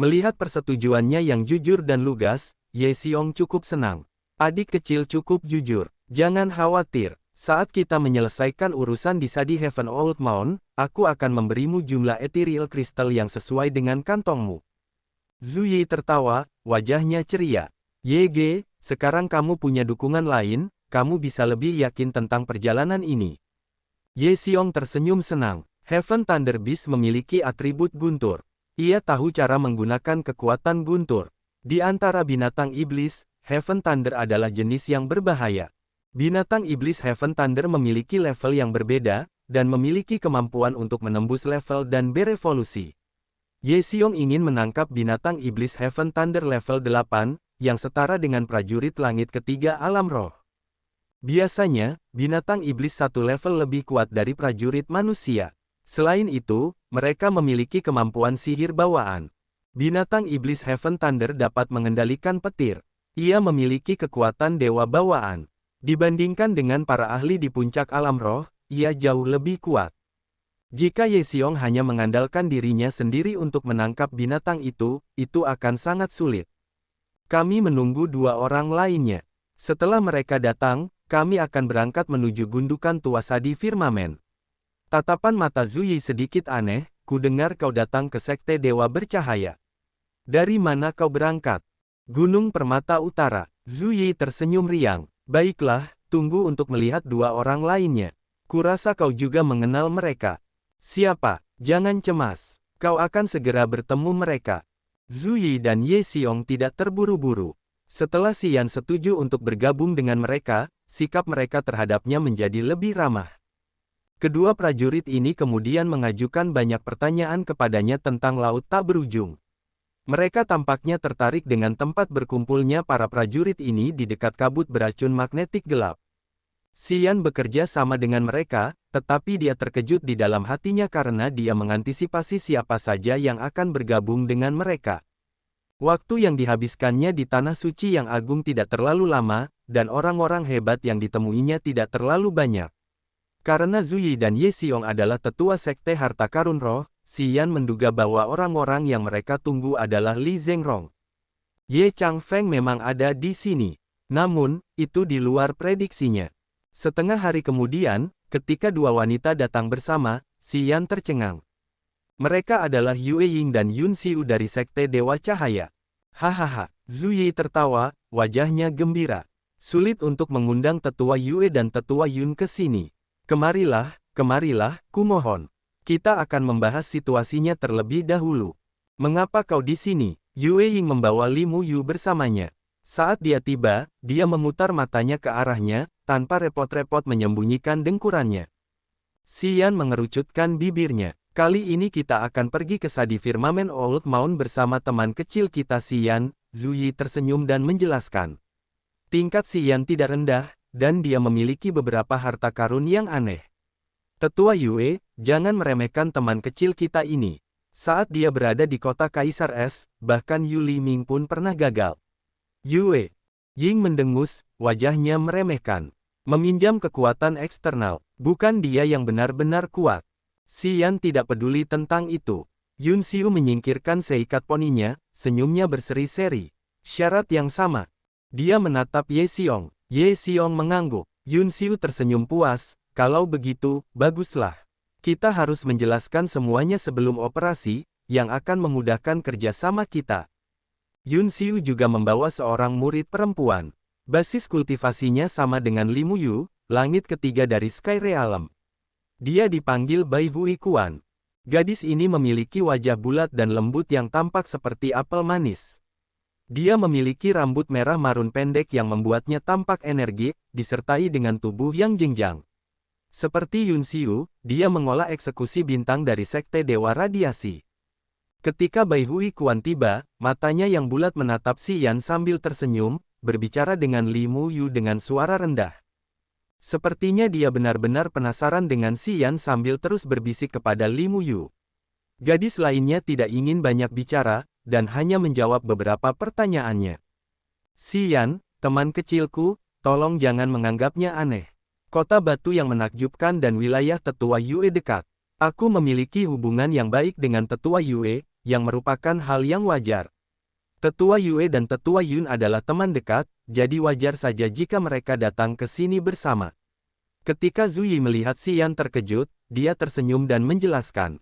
Melihat persetujuannya yang jujur dan lugas, Ye Xiong cukup senang. Adik kecil cukup jujur. Jangan khawatir. Saat kita menyelesaikan urusan di Sadi Heaven Old Mound, aku akan memberimu jumlah ethereal crystal yang sesuai dengan kantongmu. Zhu Yi tertawa, wajahnya ceria. Yege, sekarang kamu punya dukungan lain, kamu bisa lebih yakin tentang perjalanan ini. Ye Xiong tersenyum senang. Heaven Thunder Beast memiliki atribut guntur. Ia tahu cara menggunakan kekuatan guntur. Di antara binatang iblis, Heaven Thunder adalah jenis yang berbahaya. Binatang iblis Heaven Thunder memiliki level yang berbeda, dan memiliki kemampuan untuk menembus level dan berevolusi. Ye Xiong ingin menangkap binatang iblis Heaven Thunder level 8, yang setara dengan prajurit langit ketiga alam roh. Biasanya, binatang iblis satu level lebih kuat dari prajurit manusia. Selain itu, mereka memiliki kemampuan sihir bawaan. Binatang iblis Heaven Thunder dapat mengendalikan petir. Ia memiliki kekuatan dewa bawaan. Dibandingkan dengan para ahli di puncak alam roh, ia jauh lebih kuat. Jika Ye Xiong hanya mengandalkan dirinya sendiri untuk menangkap binatang itu akan sangat sulit. Kami menunggu dua orang lainnya. Setelah mereka datang, kami akan berangkat menuju gundukan tua Sadi Firmamen. Tatapan mata Zhu Yi sedikit aneh, ku dengar kau datang ke Sekte Dewa Bercahaya. Dari mana kau berangkat? Gunung Permata Utara. Zhu Yi tersenyum riang. Baiklah, tunggu untuk melihat dua orang lainnya. Kurasa kau juga mengenal mereka. Siapa? Jangan cemas. Kau akan segera bertemu mereka. Zhu Yi dan Ye Xiong tidak terburu-buru. Setelah Xian setuju untuk bergabung dengan mereka, sikap mereka terhadapnya menjadi lebih ramah. Kedua prajurit ini kemudian mengajukan banyak pertanyaan kepadanya tentang laut tak berujung. Mereka tampaknya tertarik dengan tempat berkumpulnya para prajurit ini di dekat kabut beracun magnetik gelap. Xian bekerja sama dengan mereka, tetapi dia terkejut di dalam hatinya karena dia mengantisipasi siapa saja yang akan bergabung dengan mereka. Waktu yang dihabiskannya di Tanah Suci yang agung tidak terlalu lama, dan orang-orang hebat yang ditemuinya tidak terlalu banyak. Karena Zhu Yi dan Ye Xiong adalah tetua Sekte Harta Karun Roh, Xian menduga bahwa orang-orang yang mereka tunggu adalah Li Zhengrong. Ye Changfeng memang ada di sini. Namun, itu di luar prediksinya. Setengah hari kemudian, ketika dua wanita datang bersama, Xian tercengang. Mereka adalah Yue Ying dan Yun Xiu dari Sekte Dewa Cahaya. Hahaha, Zhu Yi tertawa, wajahnya gembira. Sulit untuk mengundang tetua Yue dan tetua Yun ke sini. Kemarilah, kumohon. Kita akan membahas situasinya terlebih dahulu. Mengapa kau di sini? Yue Ying membawa Li Mu Yu bersamanya. Saat dia tiba, dia memutar matanya ke arahnya, tanpa repot-repot menyembunyikan dengkurannya. Xian mengerucutkan bibirnya. Kali ini kita akan pergi ke Sadi Firmamen Old Mound bersama teman kecil kita Xian. Zhu Yi tersenyum dan menjelaskan. Tingkat Xian tidak rendah, dan dia memiliki beberapa harta karun yang aneh. Tetua Yue, jangan meremehkan teman kecil kita ini. Saat dia berada di kota Kaisar Es, bahkan Yu Liming pun pernah gagal. Yue Ying mendengus, wajahnya meremehkan. Meminjam kekuatan eksternal, bukan dia yang benar-benar kuat. Xian tidak peduli tentang itu. Yun Xiu menyingkirkan seikat poninya, senyumnya berseri-seri. Syarat yang sama. Dia menatap Ye Xiong. Ye Xiong mengangguk. Yun Xiu tersenyum puas, kalau begitu, baguslah. Kita harus menjelaskan semuanya sebelum operasi, yang akan memudahkan kerjasama kita. Yun Xiu juga membawa seorang murid perempuan. Basis kultivasinya sama dengan Li Mu Yu, langit ketiga dari Sky Realm. Dia dipanggil Bai Hui Kuan. Gadis ini memiliki wajah bulat dan lembut yang tampak seperti apel manis. Dia memiliki rambut merah marun pendek yang membuatnya tampak energik, disertai dengan tubuh yang jenjang. Seperti Yun Xiu, dia mengolah eksekusi bintang dari Sekte Dewa Radiasi. Ketika Bai Hui Kuan tiba, matanya yang bulat menatap Xian sambil tersenyum, berbicara dengan Li Mu Yu dengan suara rendah. Sepertinya dia benar-benar penasaran dengan Xian sambil terus berbisik kepada Li Mu Yu. Gadis lainnya tidak ingin banyak bicara, dan hanya menjawab beberapa pertanyaannya. Xian, teman kecilku, tolong jangan menganggapnya aneh. Kota batu yang menakjubkan dan wilayah tetua Yue dekat. Aku memiliki hubungan yang baik dengan tetua Yue, yang merupakan hal yang wajar. Tetua Yue dan Tetua Yun adalah teman dekat, jadi wajar saja jika mereka datang ke sini bersama. Ketika Zuyi melihat Xian terkejut, dia tersenyum dan menjelaskan.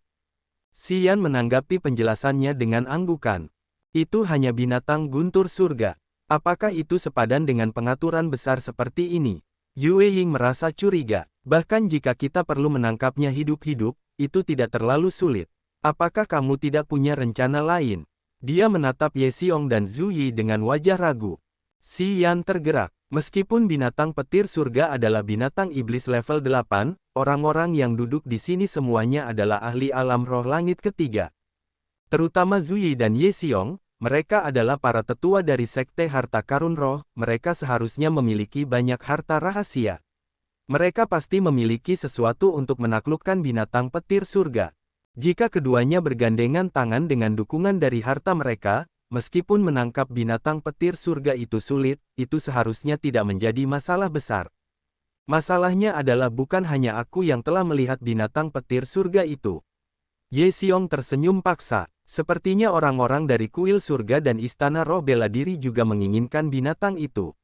Xian menanggapi penjelasannya dengan anggukan. Itu hanya binatang guntur surga. Apakah itu sepadan dengan pengaturan besar seperti ini? Yue Ying merasa curiga. Bahkan jika kita perlu menangkapnya hidup-hidup, itu tidak terlalu sulit. Apakah kamu tidak punya rencana lain? Dia menatap Ye Xiong dan Zhu Yi dengan wajah ragu. Xian tergerak. Meskipun binatang petir surga adalah binatang iblis level 8, orang-orang yang duduk di sini semuanya adalah ahli alam roh langit ketiga. Terutama Zhu Yi dan Ye Xiong, mereka adalah para tetua dari Sekte Harta Karun Roh, mereka seharusnya memiliki banyak harta rahasia. Mereka pasti memiliki sesuatu untuk menaklukkan binatang petir surga. Jika keduanya bergandengan tangan dengan dukungan dari harta mereka, meskipun menangkap binatang petir surga itu sulit, itu seharusnya tidak menjadi masalah besar. Masalahnya adalah bukan hanya aku yang telah melihat binatang petir surga itu. Ye Xiong tersenyum paksa. Sepertinya orang-orang dari kuil surga dan istana roh bela diri juga menginginkan binatang itu.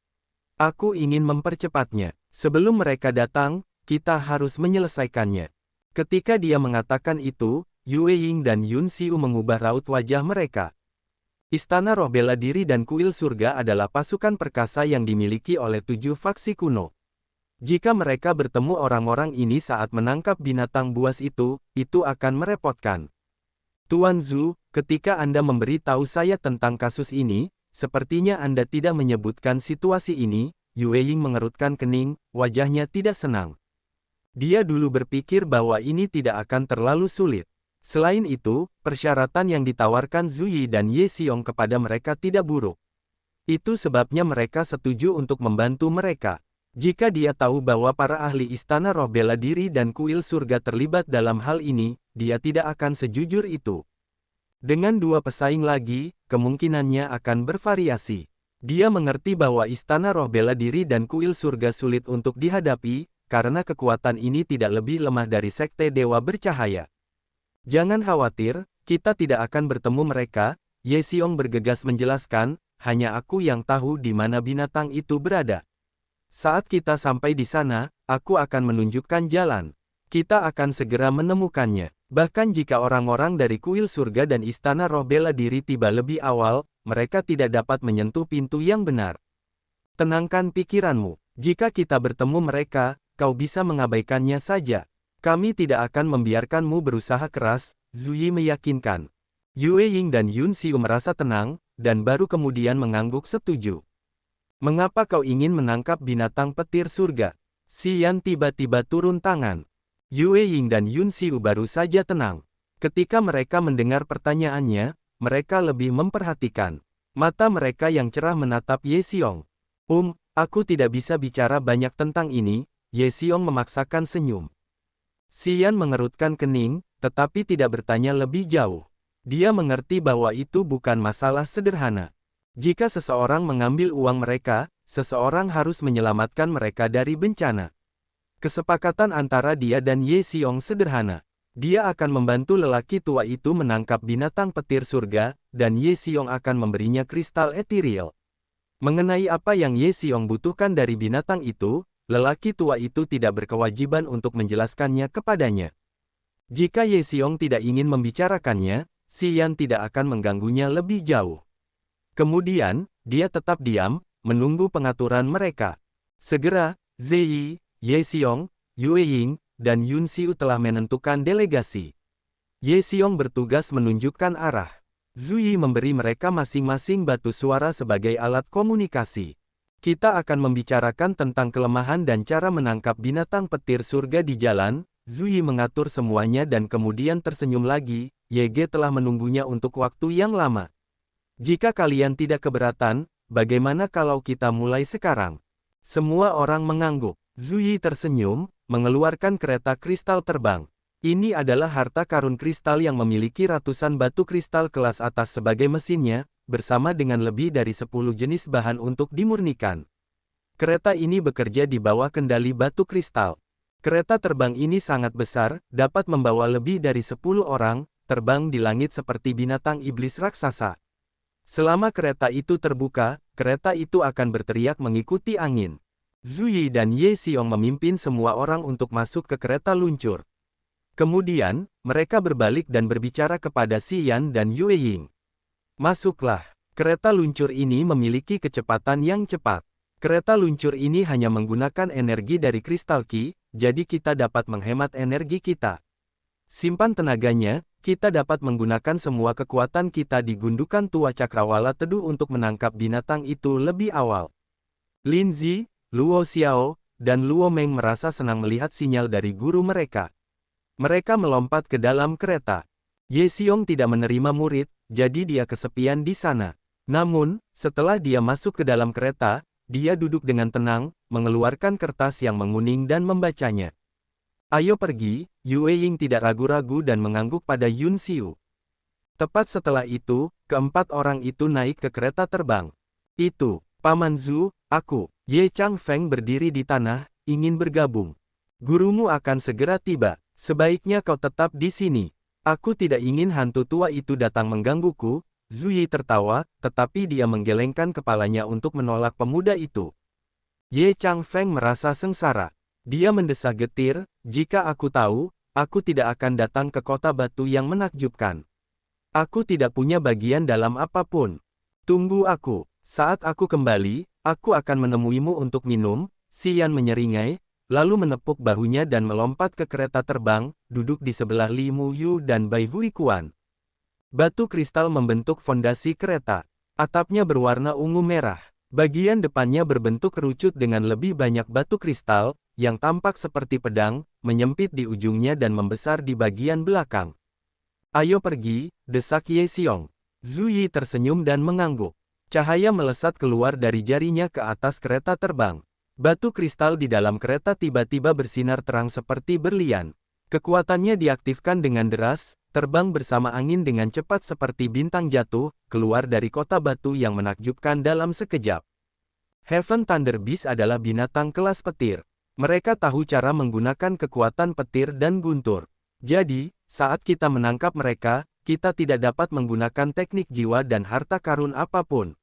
Aku ingin mempercepatnya. Sebelum mereka datang, kita harus menyelesaikannya. Ketika dia mengatakan itu, Yue Ying dan Yun Xiu mengubah raut wajah mereka. Istana roh bela diri dan kuil surga adalah pasukan perkasa yang dimiliki oleh 7 faksi kuno. Jika mereka bertemu orang-orang ini saat menangkap binatang buas itu akan merepotkan. Tuan Zhu, ketika Anda memberi tahu saya tentang kasus ini, sepertinya Anda tidak menyebutkan situasi ini. Yue Ying mengerutkan kening, wajahnya tidak senang. Dia dulu berpikir bahwa ini tidak akan terlalu sulit. Selain itu, persyaratan yang ditawarkan Zhu Yi dan Ye Xiong kepada mereka tidak buruk. Itu sebabnya mereka setuju untuk membantu mereka. Jika dia tahu bahwa para ahli istana roh bela diri dan kuil surga terlibat dalam hal ini, dia tidak akan sejujur itu. Dengan 2 pesaing lagi, kemungkinannya akan bervariasi. Dia mengerti bahwa istana roh bela diri dan kuil surga sulit untuk dihadapi, karena kekuatan ini tidak lebih lemah dari sekte dewa bercahaya. Jangan khawatir, kita tidak akan bertemu mereka, Ye Xiong bergegas menjelaskan, hanya aku yang tahu di mana binatang itu berada. Saat kita sampai di sana, aku akan menunjukkan jalan. Kita akan segera menemukannya. Bahkan jika orang-orang dari kuil surga dan istana roh bela diri tiba lebih awal, mereka tidak dapat menyentuh pintu yang benar. Tenangkan pikiranmu. Jika kita bertemu mereka, kau bisa mengabaikannya saja. Kami tidak akan membiarkanmu berusaha keras, Zhu Yi meyakinkan. Yue Ying dan Yun Xiu merasa tenang, dan baru kemudian mengangguk setuju. Mengapa kau ingin menangkap binatang petir surga? Xian tiba-tiba turun tangan. Yue Ying dan Yun Xiu baru saja tenang. Ketika mereka mendengar pertanyaannya, mereka lebih memperhatikan. Mata mereka yang cerah menatap Ye Xiong. Aku tidak bisa bicara banyak tentang ini, Ye Xiong memaksakan senyum. Xian mengerutkan kening, tetapi tidak bertanya lebih jauh. Dia mengerti bahwa itu bukan masalah sederhana. Jika seseorang mengambil uang mereka, seseorang harus menyelamatkan mereka dari bencana. Kesepakatan antara dia dan Ye Xiong sederhana. Dia akan membantu lelaki tua itu menangkap binatang petir surga, dan Ye Xiong akan memberinya kristal ethereal. Mengenai apa yang Ye Xiong butuhkan dari binatang itu, lelaki tua itu tidak berkewajiban untuk menjelaskannya kepadanya. Jika Ye Xiong tidak ingin membicarakannya, Xian tidak akan mengganggunya lebih jauh. Kemudian, dia tetap diam, menunggu pengaturan mereka. Segera, Ziyi, Ye Xiong, Yue Ying, dan Yun Xiu telah menentukan delegasi. Ye Xiong bertugas menunjukkan arah. Zhu Yi memberi mereka masing-masing batu suara sebagai alat komunikasi. Kita akan membicarakan tentang kelemahan dan cara menangkap binatang petir surga di jalan. Zhu Yi mengatur semuanya dan kemudian tersenyum lagi. Ye telah menunggunya untuk waktu yang lama. Jika kalian tidak keberatan, bagaimana kalau kita mulai sekarang? Semua orang mengangguk. Zhu Yi tersenyum, mengeluarkan kereta kristal terbang. Ini adalah harta karun kristal yang memiliki ratusan batu kristal kelas atas sebagai mesinnya, bersama dengan lebih dari 10 jenis bahan untuk dimurnikan. Kereta ini bekerja di bawah kendali batu kristal. Kereta terbang ini sangat besar, dapat membawa lebih dari 10 orang, terbang di langit seperti binatang iblis raksasa. Selama kereta itu terbuka, kereta itu akan berteriak mengikuti angin. Zhu Yi dan Ye Xiong memimpin semua orang untuk masuk ke kereta luncur. Kemudian, mereka berbalik dan berbicara kepada Xi Yan dan Yue Ying. Masuklah. Kereta luncur ini memiliki kecepatan yang cepat. Kereta luncur ini hanya menggunakan energi dari kristal Qi, jadi kita dapat menghemat energi kita. Simpan tenaganya, kita dapat menggunakan semua kekuatan kita di gundukan tua Cakrawala Teduh untuk menangkap binatang itu lebih awal. Lin Zi, Luo Xiao, dan Luo Meng merasa senang melihat sinyal dari guru mereka. Mereka melompat ke dalam kereta. Ye Xiong tidak menerima murid, jadi dia kesepian di sana. Namun, setelah dia masuk ke dalam kereta, dia duduk dengan tenang, mengeluarkan kertas yang menguning dan membacanya. Ayo pergi, Yue Ying tidak ragu-ragu dan mengangguk pada Yun Xiu. Tepat setelah itu, keempat orang itu naik ke kereta terbang. Itu, Paman Zhu, aku, Ye Chang Feng berdiri di tanah, ingin bergabung. Gurumu akan segera tiba, sebaiknya kau tetap di sini. Aku tidak ingin hantu tua itu datang menggangguku. Zhu Yi tertawa, tetapi dia menggelengkan kepalanya untuk menolak pemuda itu. Ye Chang Feng merasa sengsara. Dia mendesah getir, jika aku tahu, aku tidak akan datang ke kota batu yang menakjubkan. Aku tidak punya bagian dalam apapun. Tunggu aku, saat aku kembali, aku akan menemuimu untuk minum. Xi Yan menyeringai, lalu menepuk bahunya dan melompat ke kereta terbang, duduk di sebelah Li Muyu dan Bai Hui Kuan. Batu kristal membentuk fondasi kereta. Atapnya berwarna ungu merah. Bagian depannya berbentuk kerucut dengan lebih banyak batu kristal, yang tampak seperti pedang, menyempit di ujungnya dan membesar di bagian belakang. Ayo pergi, desak Ye Xiong. Zhu Yi tersenyum dan mengangguk. Cahaya melesat keluar dari jarinya ke atas kereta terbang. Batu kristal di dalam kereta tiba-tiba bersinar terang seperti berlian. Kekuatannya diaktifkan dengan deras, terbang bersama angin dengan cepat seperti bintang jatuh, keluar dari kota batu yang menakjubkan dalam sekejap. Heaven Thunder Beast adalah binatang kelas petir. Mereka tahu cara menggunakan kekuatan petir dan guntur. Jadi, saat kita menangkap mereka, kita tidak dapat menggunakan teknik jiwa dan harta karun apapun.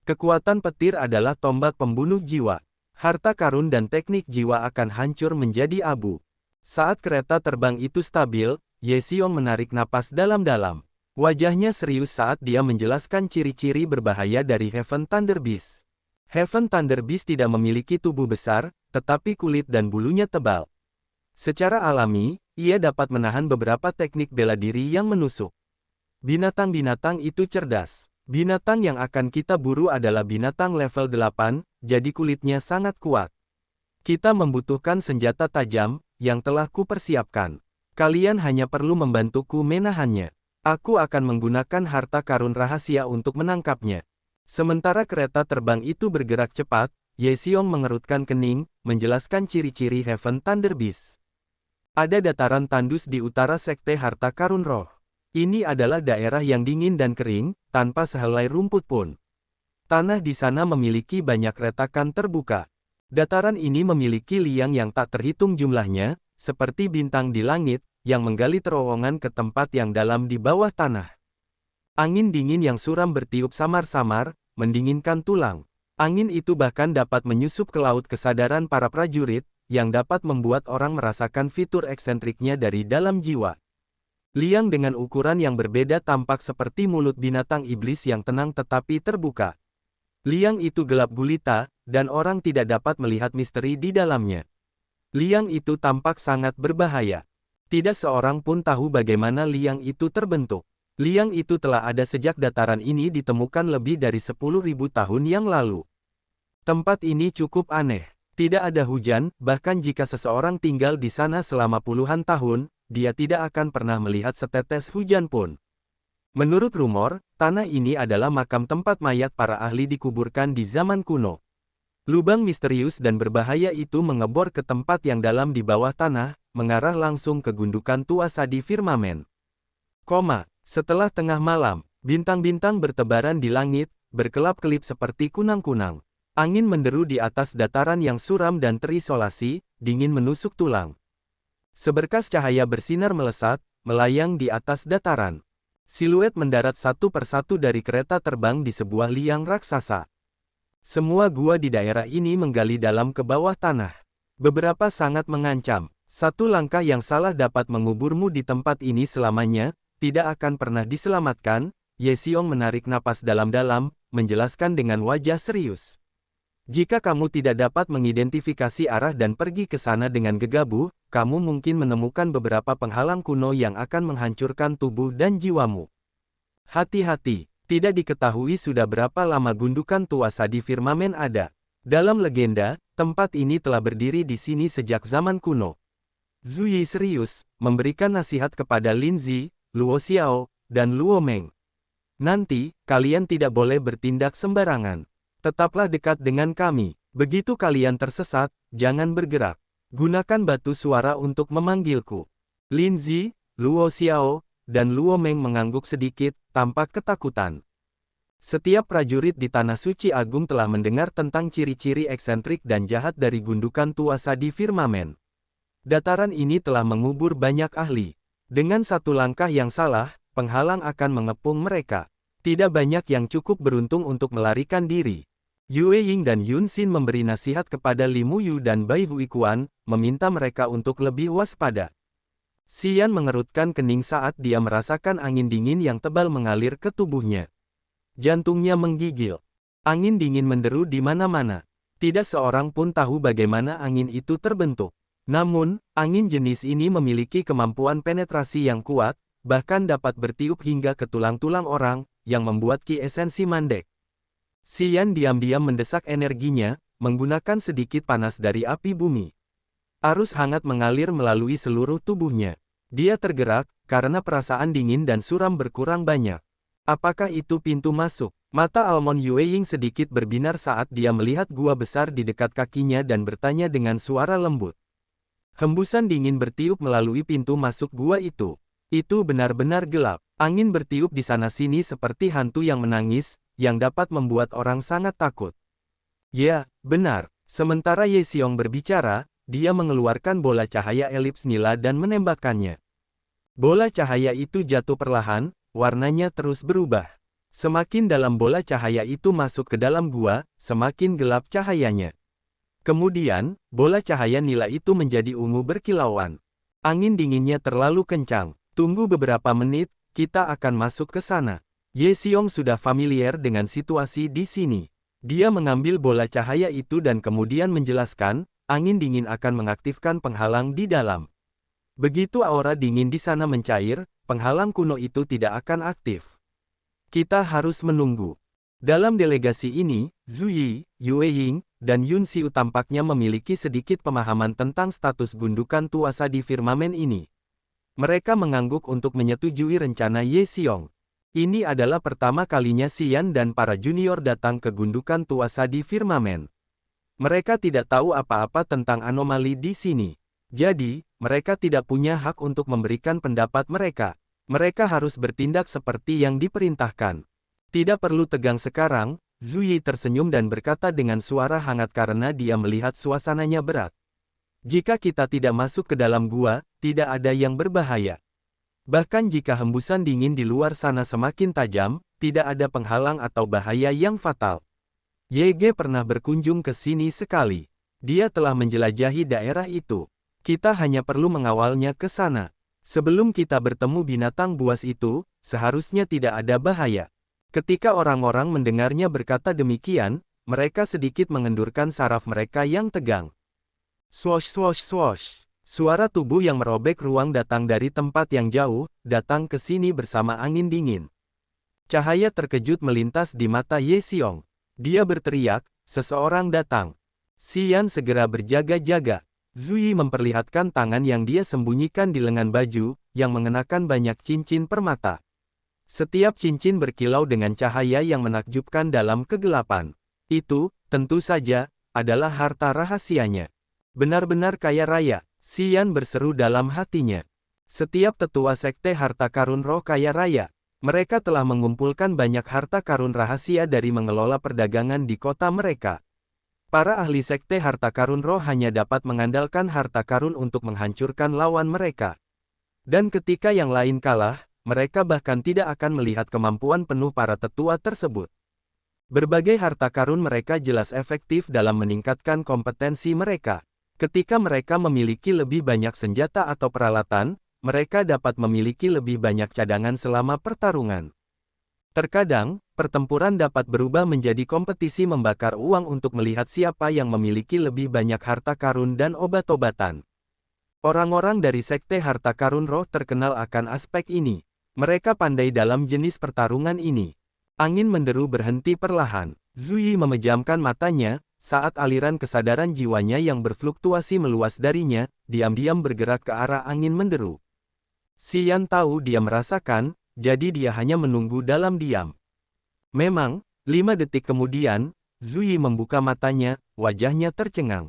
Kekuatan petir adalah tombak pembunuh jiwa. Harta karun dan teknik jiwa akan hancur menjadi abu. Saat kereta terbang itu stabil, Ye Xiong menarik napas dalam-dalam. Wajahnya serius saat dia menjelaskan ciri-ciri berbahaya dari Heaven Thunder Beast. Heaven Thunder Beast tidak memiliki tubuh besar, tetapi kulit dan bulunya tebal. Secara alami, ia dapat menahan beberapa teknik bela diri yang menusuk. Binatang-binatang itu cerdas. Binatang yang akan kita buru adalah binatang level 8, jadi kulitnya sangat kuat. Kita membutuhkan senjata tajam, yang telah kupersiapkan. Kalian hanya perlu membantuku menahannya. Aku akan menggunakan harta karun rahasia untuk menangkapnya. Sementara kereta terbang itu bergerak cepat, Ye Xiong mengerutkan kening, menjelaskan ciri-ciri Heaven Thunder Beast. Ada dataran tandus di utara sekte harta karun roh. Ini adalah daerah yang dingin dan kering, tanpa sehelai rumput pun. Tanah di sana memiliki banyak retakan terbuka. Dataran ini memiliki liang yang tak terhitung jumlahnya, seperti bintang di langit, yang menggali terowongan ke tempat yang dalam di bawah tanah. Angin dingin yang suram bertiup samar-samar, mendinginkan tulang. Angin itu bahkan dapat menyusup ke laut kesadaran para prajurit, yang dapat membuat orang merasakan fitur eksentriknya dari dalam jiwa. Liang dengan ukuran yang berbeda tampak seperti mulut binatang iblis yang tenang tetapi terbuka. Liang itu gelap gulita, dan orang tidak dapat melihat misteri di dalamnya. Liang itu tampak sangat berbahaya. Tidak seorang pun tahu bagaimana liang itu terbentuk. Liang itu telah ada sejak dataran ini ditemukan lebih dari 10.000 tahun yang lalu. Tempat ini cukup aneh. Tidak ada hujan, bahkan jika seseorang tinggal di sana selama puluhan tahun, dia tidak akan pernah melihat setetes hujan pun. Menurut rumor, tanah ini adalah makam tempat mayat para ahli dikuburkan di zaman kuno. Lubang misterius dan berbahaya itu mengebor ke tempat yang dalam di bawah tanah, mengarah langsung ke gundukan tua Sadi Firmamen. Setelah tengah malam, bintang-bintang bertebaran di langit, berkelap-kelip seperti kunang-kunang. Angin menderu di atas dataran yang suram dan terisolasi, dingin menusuk tulang. Seberkas cahaya bersinar melesat, melayang di atas dataran. Siluet mendarat satu persatu dari kereta terbang di sebuah liang raksasa. Semua gua di daerah ini menggali dalam ke bawah tanah. Beberapa sangat mengancam. Satu langkah yang salah dapat menguburmu di tempat ini selamanya, tidak akan pernah diselamatkan. Ye Xiong menarik napas dalam-dalam, menjelaskan dengan wajah serius. Jika kamu tidak dapat mengidentifikasi arah dan pergi ke sana dengan gegabah, kamu mungkin menemukan beberapa penghalang kuno yang akan menghancurkan tubuh dan jiwamu. Hati-hati, tidak diketahui sudah berapa lama gundukan tua Sadi Firmamen ada. Dalam legenda, tempat ini telah berdiri di sini sejak zaman kuno. Zhu Yi serius, memberikan nasihat kepada Lin Zi, Luo Xiao, dan Luo Meng. Nanti, kalian tidak boleh bertindak sembarangan. Tetaplah dekat dengan kami. Begitu kalian tersesat, jangan bergerak. Gunakan batu suara untuk memanggilku. Lin Zi, Luo Xiao, dan Luo Meng mengangguk sedikit, tampak ketakutan. Setiap prajurit di Tanah Suci Agung telah mendengar tentang ciri-ciri eksentrik dan jahat dari gundukan tua Sadi Firmamen. Dataran ini telah mengubur banyak ahli. Dengan satu langkah yang salah, penghalang akan mengepung mereka. Tidak banyak yang cukup beruntung untuk melarikan diri. Yue Ying dan Yun Xin memberi nasihat kepada Li Muyu dan Bai Huikuan, meminta mereka untuk lebih waspada. Xian mengerutkan kening saat dia merasakan angin dingin yang tebal mengalir ke tubuhnya. Jantungnya menggigil. Angin dingin menderu di mana-mana. Tidak seorang pun tahu bagaimana angin itu terbentuk. Namun, angin jenis ini memiliki kemampuan penetrasi yang kuat, bahkan dapat bertiup hingga ke tulang-tulang orang, yang membuat ki esensi mandek. Xian diam-diam mendesak energinya, menggunakan sedikit panas dari api bumi. Arus hangat mengalir melalui seluruh tubuhnya. Dia tergerak, karena perasaan dingin dan suram berkurang banyak. Apakah itu pintu masuk? Mata almond Yue Ying sedikit berbinar saat dia melihat gua besar di dekat kakinya dan bertanya dengan suara lembut. Hembusan dingin bertiup melalui pintu masuk gua itu. Itu benar-benar gelap. Angin bertiup di sana-sini seperti hantu yang menangis, yang dapat membuat orang sangat takut. Ya, benar. Sementara Ye Xiong berbicara, dia mengeluarkan bola cahaya elips nila dan menembakkannya. Bola cahaya itu jatuh perlahan, warnanya terus berubah. Semakin dalam bola cahaya itu masuk ke dalam gua, semakin gelap cahayanya. Kemudian, bola cahaya nila itu menjadi ungu berkilauan. Angin dinginnya terlalu kencang. Tunggu beberapa menit, kita akan masuk ke sana. Ye Xiong sudah familiar dengan situasi di sini. Dia mengambil bola cahaya itu dan kemudian menjelaskan, angin dingin akan mengaktifkan penghalang di dalam. Begitu aura dingin di sana mencair, penghalang kuno itu tidak akan aktif. Kita harus menunggu. Dalam delegasi ini, Zhu Yi, Yue Ying, dan Yun Xiu tampaknya memiliki sedikit pemahaman tentang status gundukan tua Sadi Firmamen ini. Mereka mengangguk untuk menyetujui rencana Ye Xiong. Ini adalah pertama kalinya Xian dan para junior datang ke gundukan tua Sadi Firmamen. Mereka tidak tahu apa-apa tentang anomali di sini. Jadi, mereka tidak punya hak untuk memberikan pendapat mereka. Mereka harus bertindak seperti yang diperintahkan. Tidak perlu tegang sekarang, Zhu Yi tersenyum dan berkata dengan suara hangat karena dia melihat suasananya berat. Jika kita tidak masuk ke dalam gua, tidak ada yang berbahaya. Bahkan jika hembusan dingin di luar sana semakin tajam, tidak ada penghalang atau bahaya yang fatal. Ye pernah berkunjung ke sini sekali. Dia telah menjelajahi daerah itu. Kita hanya perlu mengawalnya ke sana. Sebelum kita bertemu binatang buas itu, seharusnya tidak ada bahaya. Ketika orang-orang mendengarnya berkata demikian, mereka sedikit mengendurkan saraf mereka yang tegang. Swosh swosh swosh. Suara tubuh yang merobek ruang datang dari tempat yang jauh, datang ke sini bersama angin dingin. Cahaya terkejut melintas di mata Ye Xiong. Dia berteriak, seseorang datang. Xian segera berjaga-jaga. Zhu Yi memperlihatkan tangan yang dia sembunyikan di lengan baju, yang mengenakan banyak cincin permata. Setiap cincin berkilau dengan cahaya yang menakjubkan dalam kegelapan. Itu, tentu saja, adalah harta rahasianya. Benar-benar kaya raya, Xian berseru dalam hatinya. Setiap tetua sekte harta karun roh kaya raya. Mereka telah mengumpulkan banyak harta karun rahasia dari mengelola perdagangan di kota mereka. Para ahli sekte harta karun roh hanya dapat mengandalkan harta karun untuk menghancurkan lawan mereka. Dan ketika yang lain kalah, mereka bahkan tidak akan melihat kemampuan penuh para tetua tersebut. Berbagai harta karun mereka jelas efektif dalam meningkatkan kompetensi mereka. Ketika mereka memiliki lebih banyak senjata atau peralatan, mereka dapat memiliki lebih banyak cadangan selama pertarungan. Terkadang, pertempuran dapat berubah menjadi kompetisi membakar uang untuk melihat siapa yang memiliki lebih banyak harta karun dan obat-obatan. Orang-orang dari Sekte Harta Karun Roh terkenal akan aspek ini. Mereka pandai dalam jenis pertarungan ini. Angin menderu berhenti perlahan. Zuyi memejamkan matanya, saat aliran kesadaran jiwanya yang berfluktuasi meluas darinya, diam-diam bergerak ke arah angin menderu. Xian tahu dia merasakan, jadi dia hanya menunggu dalam diam. Memang, 5 detik kemudian, Zuyi membuka matanya, wajahnya tercengang.